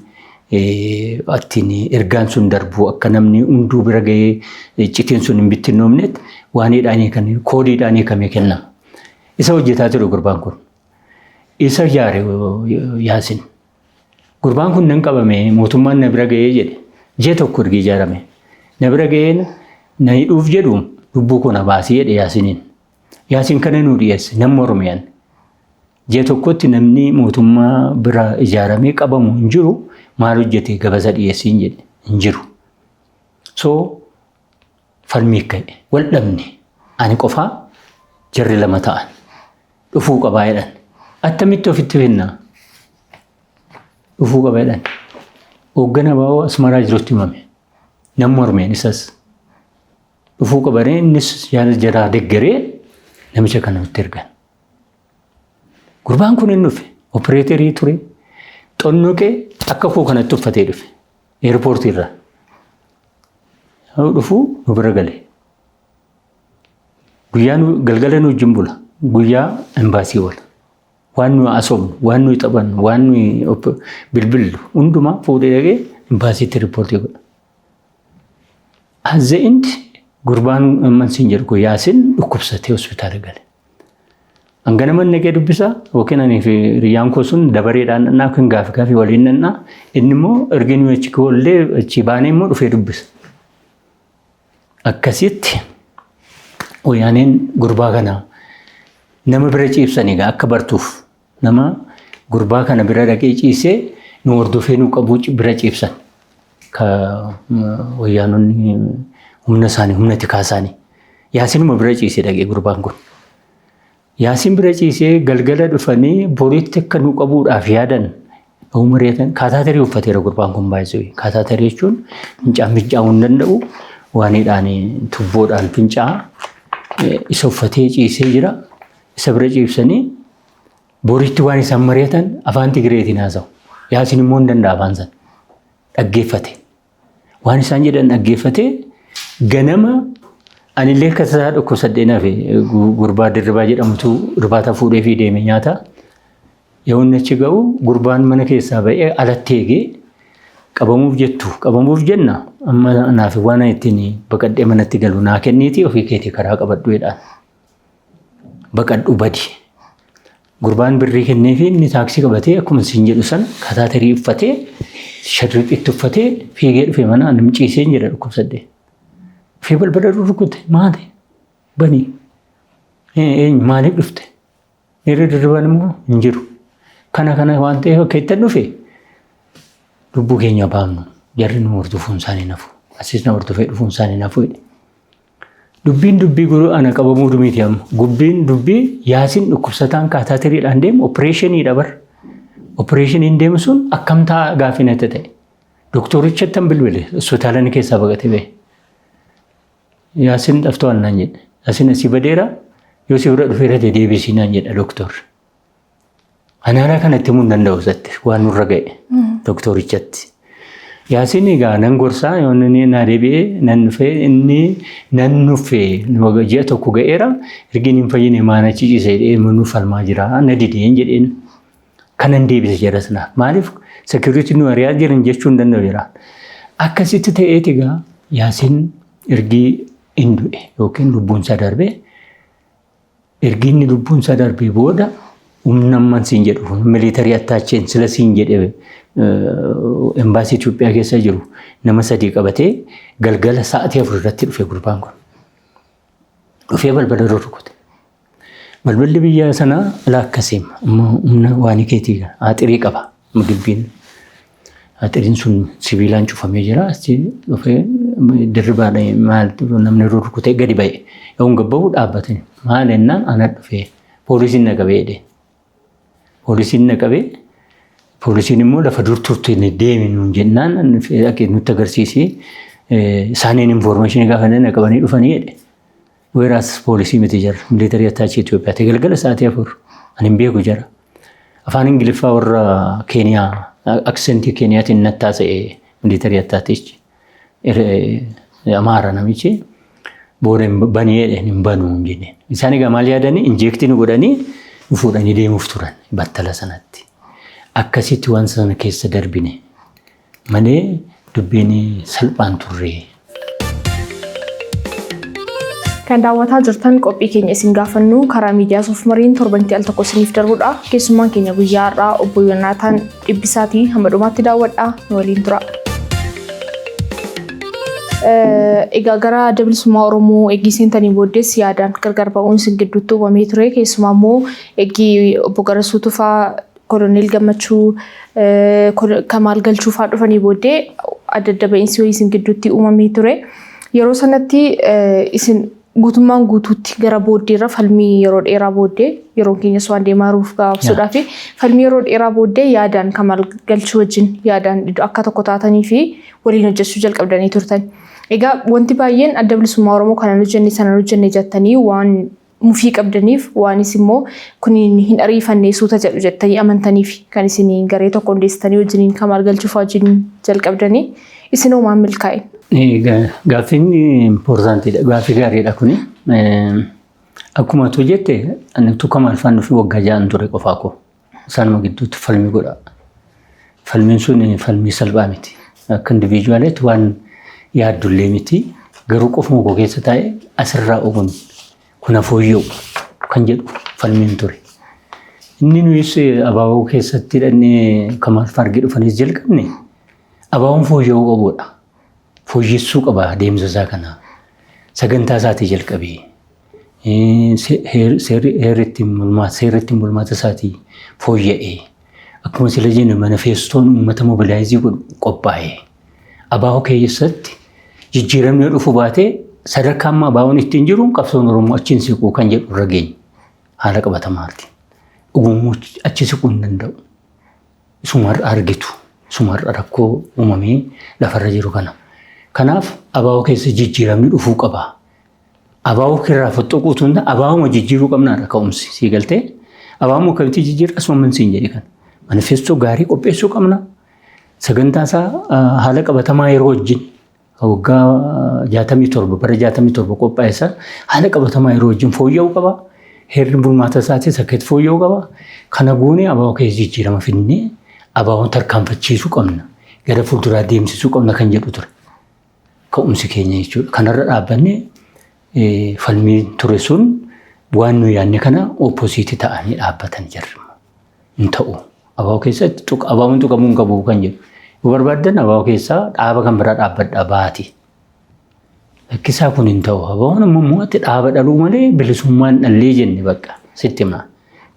attiin ergaan sun darbu akka namni hunduu bira ga'ee iccitiin sun hin bittinnoomnetti waan hiikanii koodiidhaan hiikamee kennama. Isa hojjetaa ture gurbaan kun. Isa ijaare Yaasin. Gurbaan kun nan qabame mootummaan na bira ga'ee jedhe. Ji'a tokko erga ijaarame. Na bira ga'ee na hidhuuf jedhu lubbuu koo na baasii jedhe Yaasiniin. Yaasiin kana nu dhiyeesse namni Oromiyaan. Ji'a tokkotti namni mootummaa bira ijaaramee qabamu hin jiru maal hojjete gabasa dhiyeessiin jedhe hin jiru. So falmii ka'e wal dhabne ani qofaa jarri 2 ta'an dhufuu qabaa jedhan. Attamitti ofitti fennaa dhufuu qabaa jedhan. Hoogganaa baa'oo Asmaraa jirutti himame. Namni Oromiyaan isas dhufuu qabaree innis yaada jaraa deggeree namicha kana nutti ergan. Gurbaan kun hin dhufe opereeterii ture xonnoqee akka koo kanatti uffatee dhufe eerpoortii irraa. Dhufu nu bira gale. Guyyaa galgala nu wajjin bula. Guyyaa embaasii wal. Waan nu asoomnu, waan nu taphannu, waan nu bilbillu hundumaa fuudhee dhaqee embaasiitti riippoortii godha. As the end gurbaan mansiin jedhu Yaasin dhukkubsatee hospitaala gale. Hangana manni naqee dubbisaa yookiin ani fi riyyaan koo sun dabareedhaan dhannaa kan gaafii waliin dhannaa inni immoo erga nu achi koollee achi baanee immoo dhufee dubbisa. Akkasitti wayyaaneen gurbaa kana nama bira ciibsanii akka bartuuf nama gurbaa kana bira dhaqee ciisee nu hordofee nu qabu bira ciibsan. Ka wayyaanonni humna isaanii humna tikaa isaanii. Yaasinuma bira ciisee dhaqee gurbaan kun. Yaasin bira ciisee galgala dhufanii boriitti akka nu qabuudhaaf yaadan umreetan kaataaterii uffateera gurbaan kun baay'ee. Kaataaterii jechuun fincaa'uu hin danda'u waanidhaan tubboodhaan fincaa'aa isa uffatee ciisee jira. Isa bira ciibsanii boriitti waan isaan mari'atan afaan Tigireetiin haasa'u. Yaasin immoo hin danda'a afaan sana. Dhaggeeffate. Waan isaan jedhan dhaggeeffate ganama anillee akka isaa dhukkubsadheenaaf gurbaa dirribaa jedhamutu irbaata fuudhee fi deeme nyaata. Yoonni achi ga'u gurbaan mana keessaa ba'ee alatti eegee qabamuuf jenna amma naaf waan ittiin baqadhee manatti galu naa kenniiti ofii keetii karaa qabadhu jedhaan. Baqadhu badi. Gurbaan birrii kennee fi inni taaksii qabatee akkuma isin jedhu san kaataaterii uffatee shadriitti uffatee fiigee dhufe mana ani ciiseen jedha dhukkubsadhee. Fi balbala rukute maali? Bani. Maaliif dhufte? Yeroo dirribaan immoo hin jiru. Kana waan ta'eef akka itti dhufe lubbuu keenya baafnu jarri nu hordofuun isaanii nafu. Asis na hordofee dhufuun isaanii nafu. Dubbiin dubbii guruu ana qabamuu dumiiti amma. Dubbii Yaasin dhukkubsataan kaataateriidhaan deemu opereeshiniidha bar. Opereeshiniin deemu sun akkamtaa gaafinatti ta'e. Doktorichatti hin bilbile hospitaalani keessaa baqatee ba'e. Yaasin dhaftoo annaan jedhe. Yaasin asii badeera yoo si bira dhufeera deebisii naan jedha doktorri. Anaanaa kanatti himuu hin danda'u isatti waan nurra ga'e doktorichatti. Yaasin egaa nan gorsaa yoonni na deebi'ee nan dhufee inni nan nuffee ji'a tokko ga'eera ergiin hin fayyine maanachi ciisee deemu nu falmaa jira na dideen jedheen kanan deebise jara sana maaliif sekiriitii nu ari'aa jiran jechuu hin danda'u jira. Akkasitti ta'eeti egaa Yaasin ergii hin du'e yookiin lubbuun isaa darbee ergi inni lubbuun isaa darbee booda humna mansiin jedhu militarii attaacheen sila siin jedhe embaasii Itoophiyaa keessa jiru nama 3 qabatee galgala sa'aatii 4 irratti dhufe gurbaan kun. Dhufee balbala rukute. Balballi biyya sanaa laakkasiim humna waan keetii aaxirii qaba mudibbiin. Aaxiriin sun sibiilaan cufamee jira. Dhufee dirribaadhaan maaltu namni rukutee gadi ba'e. Yoon gabbaa'uu dhaabbatanii maal ennaan ana dhufee poolisiin na qabee jedhee. Poolisiin na qabee poolisiin immoo lafa dur turte deemi nuun jennaan nutti agarsiisee isaaniin infoormeeshinii gaafa na qabanii dhufanii jedhe. Weeraas poolisii miti jira militarii attaachii Itoophiyaatti galgala sa'aatii 4 ani hin beeku jira. Afaan Ingiliffaa warra Keeniyaa aksentii Keeniyaatiin nattaasa'e militarii attaachichi Amaara namichi booda banii jedheen hin banuu hin jenneen. Isaan egaa maal yaadanii injeektii nu godhanii nu fuudhanii deemuuf turan battala sanatti. Akkasitti waan sana keessa darbine malee dubbiin salphaan turre. Kan daawwataa jirtan qophii keenya isin gaafannu karaa miidiyaa Soofmariin torbantii al tokko isiniif darbudha. Keessummaan keenya guyyaa har'aa obbo Yoonaataan Dhibbisaatii hamma dhumaatti daawwadhaa nu waliin tura. Egaa gara Dabalisummaa Oromoo eegii seentanii booddees yaadaan gargar ba'uun isin gidduutti uumamee ture. Keessumaa immoo eegii obbo Garasuu Tufaa Koloneel Gammachuu Kamaal Galchuufaa dhufanii booddee adda adda ba'iinsi wayii isin gidduutti uumamee ture. Yeroo sanatti isin guutummaan guutuutti gara booddeerra falmii yeroo dheeraa booddee yeroo keenyas waan deemaaruuf gaafsuudhaa fi falmii yeroo dheeraa booddee yaadaan Kamaal Galchuu wajjin yaadaan akka tokko taatanii fi waliin hojjechuu jalqabdanii turtan. Egaa wanti baay'een adda bilisummaa Oromoo kana hojjenne sana hojjenne jettanii waan mufii qabdaniif waan isimmoo kun hin ariifannee suuta jedhu jettanii amantaniif kan isin garee tokko hundeessitanii wajjiniin Kamaal galchuuf wajjin jalqabdanii isinoo maal milkaa'e? Gaaffiin impoortaantiidha. Gaaffii gaariidha kuni. Akkuma tu jette ani Kamaal faana fi waggaa 6 ture qofaa koo. Isaanuma gidduutti falmii godha. Falmiin sun falmii salphaa miti. Akka indiviijuwaaleetti waan yaaddullee miti. Garuu qofuma koo keessa taa'ee asirraa oguun kun fooyya'u kan jedhu falmiin ture. Inni nuyis abaaboo keessatti hidhannee Kamaal Faargii dhufanis jalqabne abaaboon fooyya'uu qabudha. Fooyyessuu qaba deemsa isaa kana. Sagantaa isaatii jalqabee seerri ittiin bulmaata isaatii fooyya'ee akkuma sila jennu manifeestoon uummata mobilaayizii qophaa'ee abaaboo keessatti jijjiiramni dhufu baatee sadarkaa amma abaaboon ittiin jiru qabsoon Oromoo achiin siquu kan jedhu irra geenye haala qabatamaati. Dhugummoo achi siquu hin danda'u. Sumarra argitu. Sumarra rakkoo uumamee lafarra jiru kana. Kanaaf abaaboo keessa jijjiiramni dhufuu qaba. Abaaboo kirraa foxxoquutu hunda abaaboo jijjiiruu qabnaadha ka'umsi sii galtee. Abaaboo akkamitti jijjiirra asuma mansiin jedhi kana. Manifeestoo gaarii qopheessuu qabna. Sagantaa isaa haala qabatamaa yeroo wajjin waggaa 67 bara 67 qophaa'e haala qabatamaa yeroo wajjin fooyya'uu qaba. Heerri bulmaata isaatis akka itti fooyya'uu qaba. Kana goonee abaaboo keessa jijjiirama finnee abaaboon tarkaanfachiisuu qabna. Gara fuulduraa deemsisuu qabna kan jedhu ture. Ka'umsi keenya jechuudha. Kanarra dhaabbannee falmii ture sun waan nuyi yaadne kana opposiitii ta'anii dhaabbatan jirra. Hin ta'u. Abaaboo keessatti abaaboon tuqamuu hin qabu kan jedhu. Barbaadan abaaboo keessaa dhaaba kan biraa dhaabbadhaa baati. Lakkisaa kun hin ta'u. Abaaboon ammoo itti dhaaba dhaluu malee bilisummaan dhallee jenne bakka sitti hima.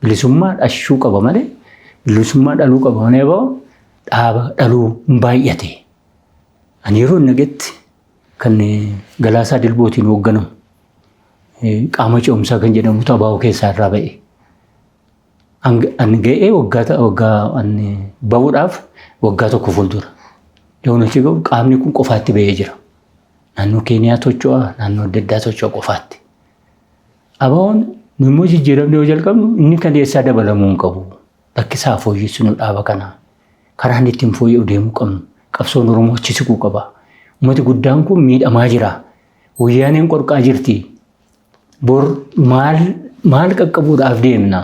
Bilisummaa dhashuu qaba malee bilisummaa dhaluu qaba malee abaaboo dhaaba dhaluu hin baay'ate. Ani yeroo nagetti kan Galaasaa Dilbootiin hoogganamu qaama ce'umsaa kan jedhamutu abaaboo keessaa irraa ba'e. Ani ga'ee waggaa bahuudhaaf waggaa tokko fuuldura. Yoon achi gahu qaamni kun qofaatti ba'ee jira. Naannoo Keeniyaa tocho'a, naannoo adda addaa tocho'a qofaatti. Abaaboon immoo jijjiiramni yoo jalqabnu inni kan eessaa dabalamuu hin qabu. Lakkisaa fooyyessinu dhaaba kanaa. Karaa inni ittiin fooyya'u deemuu qabnu. Qabsoon Oromoo achi siquu qaba. Uummati guddaan kun miidhamaa jira. Wayyaaneen qorqaa jirti. Bor maal qaqqabuudhaaf deemna?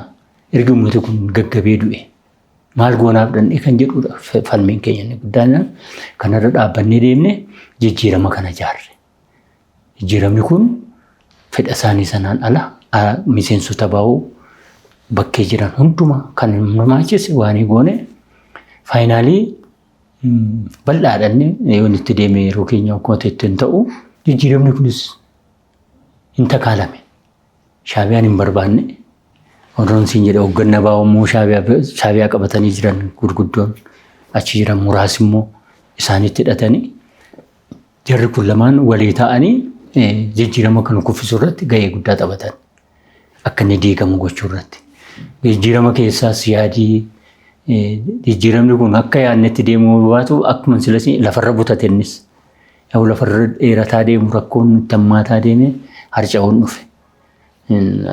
Ergi uummati kun gaggabee du'e. Maal goonaaf dhandhee kan jedhudha falmiin keenya inni guddaan. Kanarra dhaabbannee deemne jijjiirama kana ijaarre. Jijjiiramni kun fedha isaanii sanaan ala miseensota baa'uu bakkee jiran hundumaa kan hirmaachise waan goone faayinaalii bal'aadhaan yoo itti deeme yeroo keenya akkuma ittiin ta'u jijjiiramni kunis hin takaalame. Shaabiyaan hin barbaanne. Odoon siin jedhe hoggannaa baa'ummoo shaabiyaa qabatanii jiran gurguddoon achi jiran muraasi immoo isaanitti hidhatanii jarri kun lamaan walii ta'anii jijjiirama kan kuffisuu irratti gahee guddaa taphatan. Akka inni diigamu gochuu irratti. Jijjiirama keessaas yaadii jijjiiramni kun akka yaadnetti deemuu baatu akkuma silas lafarra butate innis. Yoo lafarra dheerataa deemu rakkoon itti hammaataa deeme harca'uun dhufe.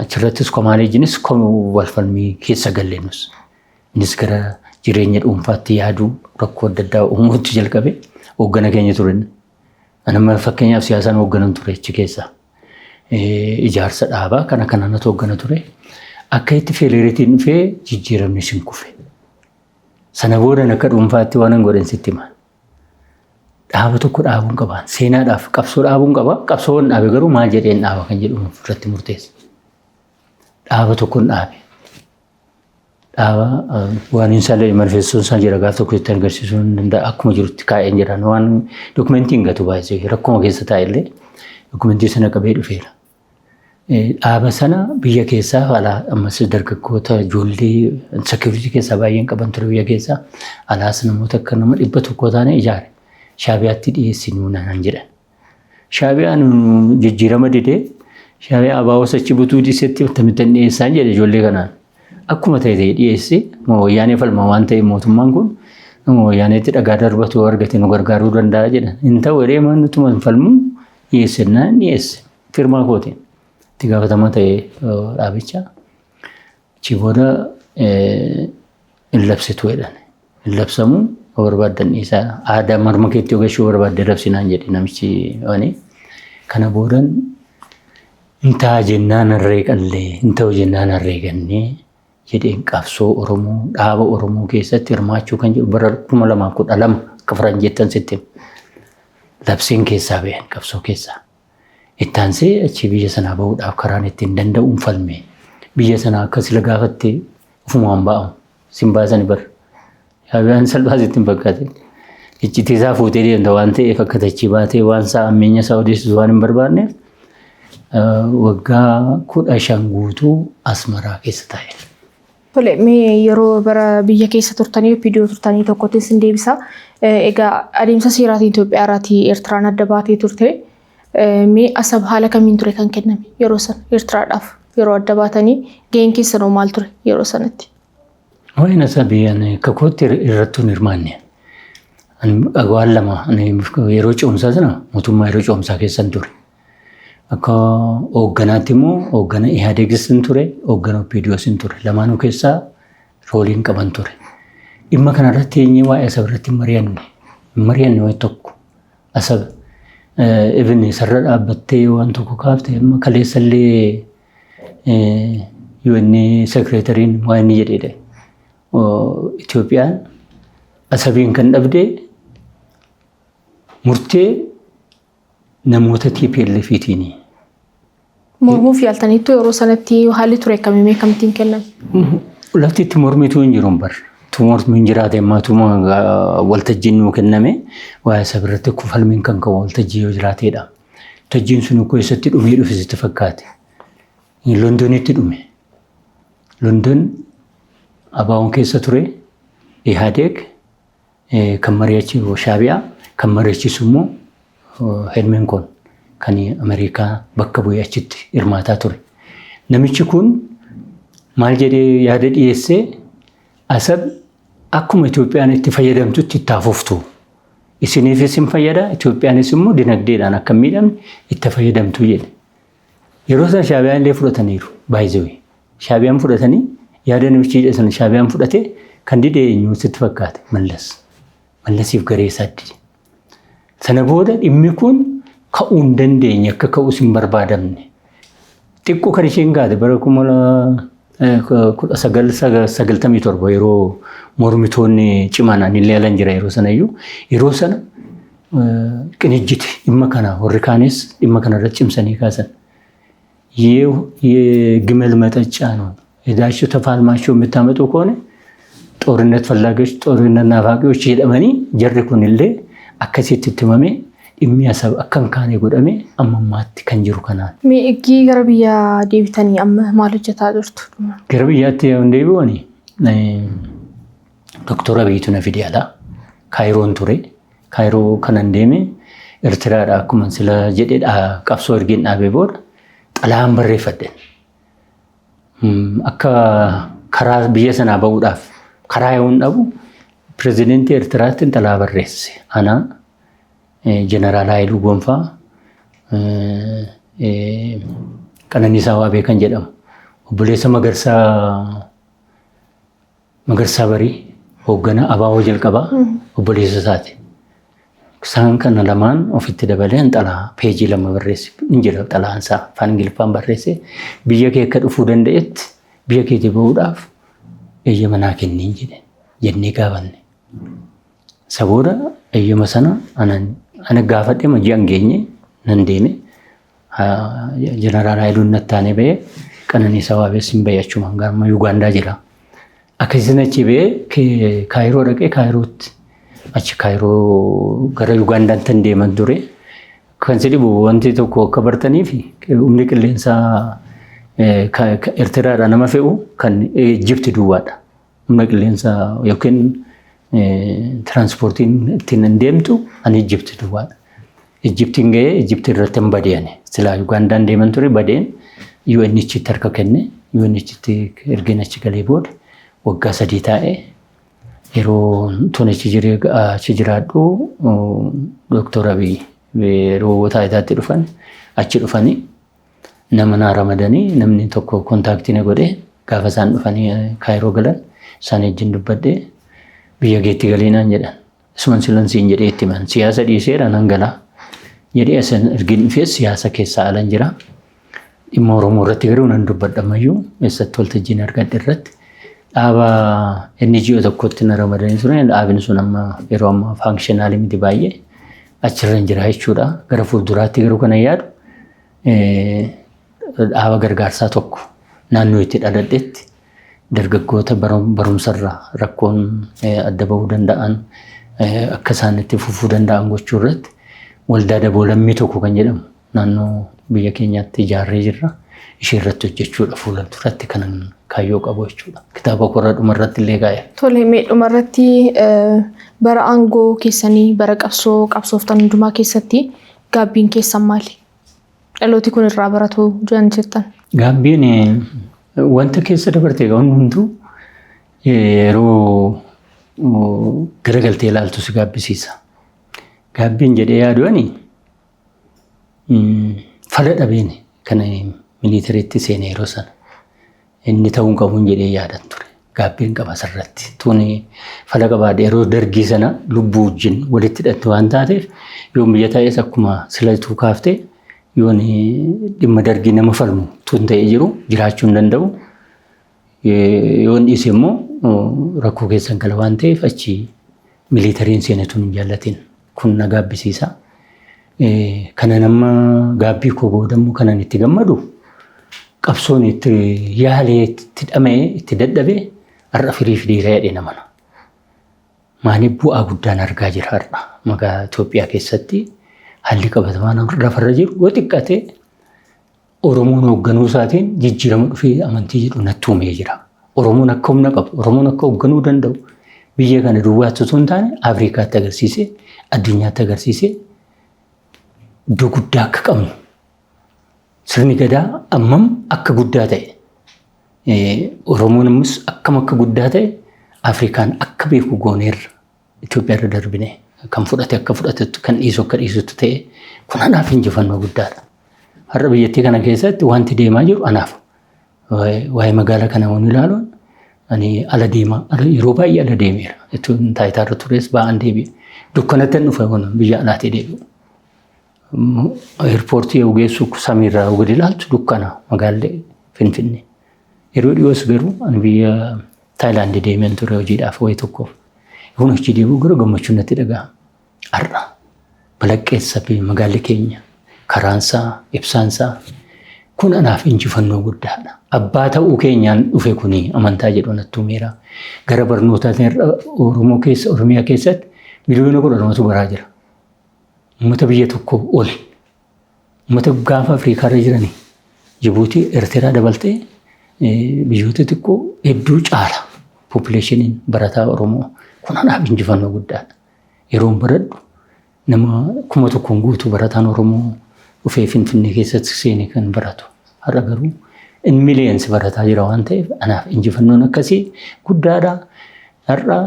Achirrattis komaaleejinis wal falmii keessa galleenus. Innis gara jireenya dhuunfaatti yaaduu rakkoo adda addaa uumuutti jalqabe hooggana keenya turan. Anamma fakkeenyaaf siyaasaan hoogganan ture achi keessa. Ijaarsa dhaabaa kana kanatu hooggana ture. Akka itti feelereetiin dhufee jijjiiramni sin kufe. Sana booda akka dhuunfaatti waan hin godhan sitti himan. Dhaaba tokko dhaabuun qaba. Seenaadhaaf qabsoo dhaabuun qaba. Qabsoon dhaabe garuu maal jedheen dhaaba kan jedhu irratti murteessa. Dhaaba tokkoon dhaabe. Dhaaba waan hin salee manifestoon isaa jira gaaf tokko itti agarsiisuu hin danda'a. Akkuma jirutti kaa'een jiran waan dokumentiin gatu baay'ee rakkuma keessa taa'ellee dokumentii sana qabee dhufeera. Dhaaba sana biyya keessaa alaa ammas dargaggoota ijoollee seekuritii keessaa baay'een qaban ture biyya keessaa alaas namoota akka nama 100 taane ijaare. Shaabiyaatti dhiyeessinuu naan jedhan. Shaabiyaan jijjiirama didee shaabiyaa abaaboo sachi butuu dhiisetti tamittan dhiyeessaan jedhe ijoollee kanaan. Akkuma ta'e dhiyeesse wayyaanee falma waan ta'e mootummaan kun wayyaaneetti dhagaa darbatu argate nu gargaaruu danda'a jedhan. Hin ta'u jedhee maalutuma falmu dhiyeessennaan dhiyeesse firmaa kootiin. itti gaafatamaa ta'e dhaabicha achi booda hin labsitu jedhan. Hin labsamu barbaaddan dhiisaa aadaa marma keetti ogashuu barbaadde labsinaan jedhe namichi wani. Kana boodan intaa jennaan harree qallee intaa jennaan harree gannee jedheen qabsoo Oromoo dhaaba Oromoo keessatti hirmaachuu kan jedhu bara 2012 akka faranjeettan sitti labsiin keessaa ba'an qabsoo keessaa. Ittaansee achi biyya sanaa bahuudhaaf karaan ittiin danda'uun falme biyya sanaa akka sila gaafatte ofumaan ba'amu sin baasani bar shaabiyaan salphaas ittiin fakkaate iccitii isaa fuutee deemta waan ta'eef akka tachii baatee waan isaa ammeenya isaa odeessisu waan hin barbaanneef waggaa 15 guutuu Asmaraa keessa taa'e. Tole mee yeroo bara biyya keessa turtanii viidiyoo turtanii tokkotti sin deebisa. Egaa adeemsa seeraatiin Itoophiyaa irraatii Eertiraan adda baatee turte. Mee asab haala kamiin ture kan kenname yeroo sana Eertiraadhaaf yeroo adda baatanii gaheen keessanoo maal ture yeroo sanatti? Wayin asabiyan kakootti irrattuun hirmaanne. Waan lama yeroo ce'umsaa sana mootummaa yeroo ce'umsaa keessan ture. Akka hoogganaatti immoo hooggana Ihaadeegis ture, hooggana OPDOs ture. Lamaanuu keessaa rooliin qaban ture. Dhimma kanarratti eenyu waa'ee asab irratti mari'anne wayi tokko asab ibn sarara dhaabbattee waan tokko kaaftee amma kaleessallee UN sekreetariin waa inni jedhedha. Itoophiyaan asabiin kan dhabde murtee namoota TPLFiitiini. Mormuuf yaaltaniitu yeroo sanatti haalli ture akkamii akkamittiin kenname? Lafti itti mormituu hin jiru bar. Mormiin jiraate ammaatuma waltajjiin nuu kenname waa'ee asab irratti falmiin kan qabu waltajjii yoo jiraateedha. Waltajjiin sun ukkoo eessatti dhumee dhufe sitti fakkaate. Londonitti dhume. London abaawoon keessa ture Ihaadeeg kan mari'achiisu Shaabiyaa kan mari'achiisu immoo Helmeen Koon kan Ameerikaa bakka bu'ee achitti hirmaataa ture. Namichi kun maal jedhee yaada dhiyeessee asab akkuma Itoophiyaan itti fayyadamtutti itti hafuuftu. Isiniifis hin fayyada, Itoophiyaanis immoo dinagdeedhaan akka miidhamne itti fayyadamtu jedhe. Yeroo sana Shaabiyaan illee fudhataniiru baay'ee. Shaabiyaan fudhatanii yaada namichi jedhe sana Shaabiyaan fudhatee kan dide eenyu sitti fakkaate Mallas. Mallasiif garee isaa dide. Sana booda dhimmi kun ka'uu hin dandeenye akka ka'uus hin barbaadamne. Xiqqoo kan isheen gaate bara 1997 yeroo mormitoonni cimaan anillee alan jira yeroo sana iyyuu yeroo sana qinijjiti dhimma kana warri kaanis dhimma kana irratti cimsanii kaasan. የግመል መጠጫ ነው ሄዳችሁ ተፋልማችሁ የምታመጡ ከሆነ ጦርነት ፈላጊዎች ጦርነት ናፋቂዎች ይደመኒ ጀርኩንልሌ አከሲት ትመሜ የሚያሰብ አከንካኔ ጎደሜ አመማት ከንጅሩ ከናል ሚእጊ ገርብያ ዴቪተኒ አመ ማለጀታ አድርቱ ገርብያት እንደ ቢሆኒ ዶክተር አብይቱ ነፊዲያላ ካይሮን ቱሬ ካይሮ ከነንዴሜ ኤርትራ ዳኩመን ስለ ጀዴዳ ቀብሶ እርጊን አቤቦር Xalaan barreeffadden akka karaa biyya sanaa bahuudhaaf karaa yoon dhabu pirezidentii Eertiraatti xalaa barreesse. Ana Jeneraal Haayiluu Gonfaa Qananiisaa Waabee kan jedhamu obboleessa Magarsaa Barii hoogganaa abaaboo jalqabaa obboleessa isaati. Isaan kana lamaan ofitti dabaleen xalaa peejii lama barreesse. Injira xalaansaa afaan Ingiliffaan barreesse biyya kee akka dhufuu danda'etti biyya keetii bahuudhaaf eeyyama naa kenniin jennee gaafanne. Sabooda eeyyama sana ana gaafadhe ji'an geenye nan deeme Jeneraal Haayiluun nattaanee ba'ee Qananiisaa Waabees hin ba'e achumaan garma Yuugaandaa jira. Akkasiin achi ba'ee Kaayiroo dhaqee Kaayirootti achi Kaayiroo gara Yuugaandaan tan deeman ture. Kan sedhibu wanti tokko akka bartanii fi humni qilleensaa Eertiraadhaa nama fe'u kan Ijipti duwwaadha. Humna qilleensaa yookiin tiraanspoortiin ittiin hin deemtu ani Ijipti duwwaadha. Ijiptiin ga'ee Ijipti irratti hin badeene. Silaa Yuugaandaan deeman ture badeen UNHCRtti harka kenne. UNHCRtti ergeen achi galee booda waggaa 3 taa'ee yeroo tun achi jiraadhu Dooktor Abiy yeroo taayitaatti dhufan achi dhufanii nama naa ramadanii namni tokko kontaaktii na godhee gaafa isaan dhufanii Kaayiroo galan isaan wajjin dubbadhee biyya keetti galiinaan jedhan. Isuman silansiin jedhee itti himan siyaasa dhiiseera nan galaa jedhee asan ergin dhufees siyaasa keessaa alan jira. Dhimma Oromoo irratti garuu nan dubbadhamayyuu eessatti waltajjiin argadhe irratti dhaaba NGO tokkotti na ramadanii turan. Dhaabni sun amma yeroo ammaa faankshinaali miti baay'ee achirra hin jira jechuudha. Gara fuulduraatti garuu kana yaadu dhaaba gargaarsaa tokko naannoo itti dhaladhetti dargaggoota barumsarraa rakkoon adda bahuu danda'an akka isaan itti fufuu danda'an gochuu irratti waldaa daboolamii tokko kan jedhamu naannoo biyya keenyaatti ijaarree jirra. Ishee irratti hojjechuudha fuula duratti kanan kaayyoo qabu jechuudha. Kitaaba korra dhumarratti illee kaa'e. Tole mee dhumarratti bara aangoo keessanii bara qabsooftan hundumaa keessatti gaabbiin keessan maali? Dhalooti kun irraa baratu jiran jettan. Gaabbiin wanta keessa dabarte egaa hundumtuu yeroo garagaltee ilaaltu si gaabbisiisa. Gaabbiin jedhee yaadu'ani fala dhabeeni kana miliitariitti seenee yeroo sana inni ta'uun qabuun jedhee yaadan ture. Gaabbiin qaba asirratti. Tuni fala qabaadhe yeroo dargii sana lubbuu wajjin walitti hidhatte waan taateef yoo biyya taa'es akkuma silatuu kaaftee yoon dhimma dargii nama falmu tun ta'ee jiru jiraachuu hin danda'u. Yoon dhiise immoo rakkoo keessan gala waan ta'eef achi miliitariin seenetuun hin jaallatin kun na gaabbisiisa. Kana nama gaabbii koo boodammoo kanan itti gammadu qabsoon itti yaalee itti dhamee itti dadhabee har'a firii fidiiree jedhee namana. Maaliif bu'aa guddaan argaa jira har'a magaalaa Itoophiyaa keessatti haalli qabatamaan lafarra jiru yoo xiqqaate Oromoon hoogganuu isaatiin jijjiirama dhufee amantii jedhu natti uumee jira. Oromoon akka humna qabu, Oromoon akka hoogganuu danda'u biyya kana duwwaatti osoo hin taane Afrikaatti agarsiisee addunyaatti agarsiisee iddoo guddaa akka qabnu sirni gadaa ammam akka guddaa ta'e Oromoon ammas akkam akka guddaa ta'e Afrikaan akka beeku gooneerra Itoophiyaa irra darbine kan fudhate akka fudhatetu kan dhiisu akka dhiisutu ta'e kun anaaf injifannoo guddaadha. Har'a biyyattii kana keessatti wanti deemaa jiru anaaf waa'ee magaalaa kana waan ilaaluun ani ala deemaa yeroo baay'ee ala deemeera. Ittiin taayitaarra tures ba'aan deebi'e. Dukkanatti hin dhufe biyya alaatee deebi'u. Eerpoortii yoo geessu samiirraa yoo gadi ilaaltu dukkana magaallee Finfinnee. Yeroo dhiyoos garuu ani biyya Taayilaandii deemeen ture hojiidhaaf wayii tokkoof. Kun hojii deebi'u garuu gammachuun natti dhaga'ama. Har'a balaqqeessa fi magaalli keenya karaansaa ibsaansaa kun anaaf injifannoo guddaadha. Abbaa ta'uu keenyaan dhufe kuni amantaa jedhu natti uumeera. Gara barnootaatiin Oromiyaa keessatti miliyoona 10 baraa jira. Uummata biyya tokko ol uummata gaafa Afriikaarra jiranii Jibuutii Eertiraa dabaltee biyyoota xiqqoo hedduu caala poppileeshiniin barataa Oromoo kun anaaf injifannoo guddaadha. Yeroon baradhu nama 1,000 guutuu barataan Oromoo dhufee Finfinnee keessatti seenee kan baratu. Har'a garuu in miliyeensi barataa jira waan ta'eef anaaf injifannoon akkasii guddaadha. Har'a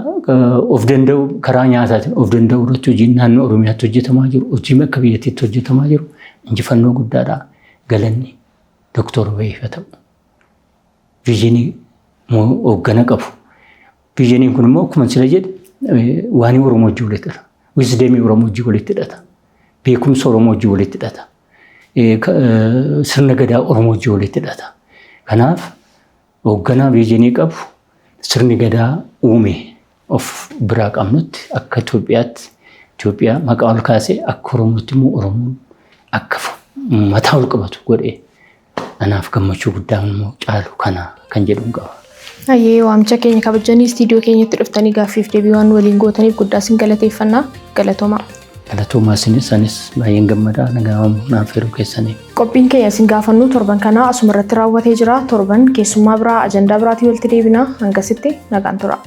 of danda'u karaa nyaataatiin of danda'u irratti hojiin naannoo Oromiyaatti hojjetamaa jiru hojiin akka biyyattiitti hojjetamaa jiru injifannoo guddaadha. Galanni Dooktor Wayiifa ta'u. Viizinii hooggana qabu. Viiziniin kun immoo akkuma sila jedhe waan Oromoo wajjin walitti hidhata. Wisdeemii Oromoo wajjin walitti hidhata. Beekumsa Oromoo wajjin walitti hidhata. Sirna gadaa Oromoo wajjin walitti hidhata. Kanaaf hoogganaa viizinii qabu sirni gadaa uume of biraa qabnutti akka Itoophiyaa maqaa ol kaasee akka Oromootti immoo Oromoon akka mataa ol qabatu godhee anaaf gammachuu guddaan immoo caalu kana kan jedhuun qaba. Ayyee waamicha keenya kabajanii istiidiyoo keenyatti dhuftanii gaaffiif deebii waan waliin gootaniif guddaa sin galateeffannaa. Galatoomaa. Galatoomaa sanis baay'een gammadaa nagaawwamu naaf yeroo keessaniif. Qophiin keenya sin gaafannu torban kana asuma irratti raawwatee jira. Torban keessummaa biraa ajandaa biraatiin walitti deebina. Hangasitti nagaan tura.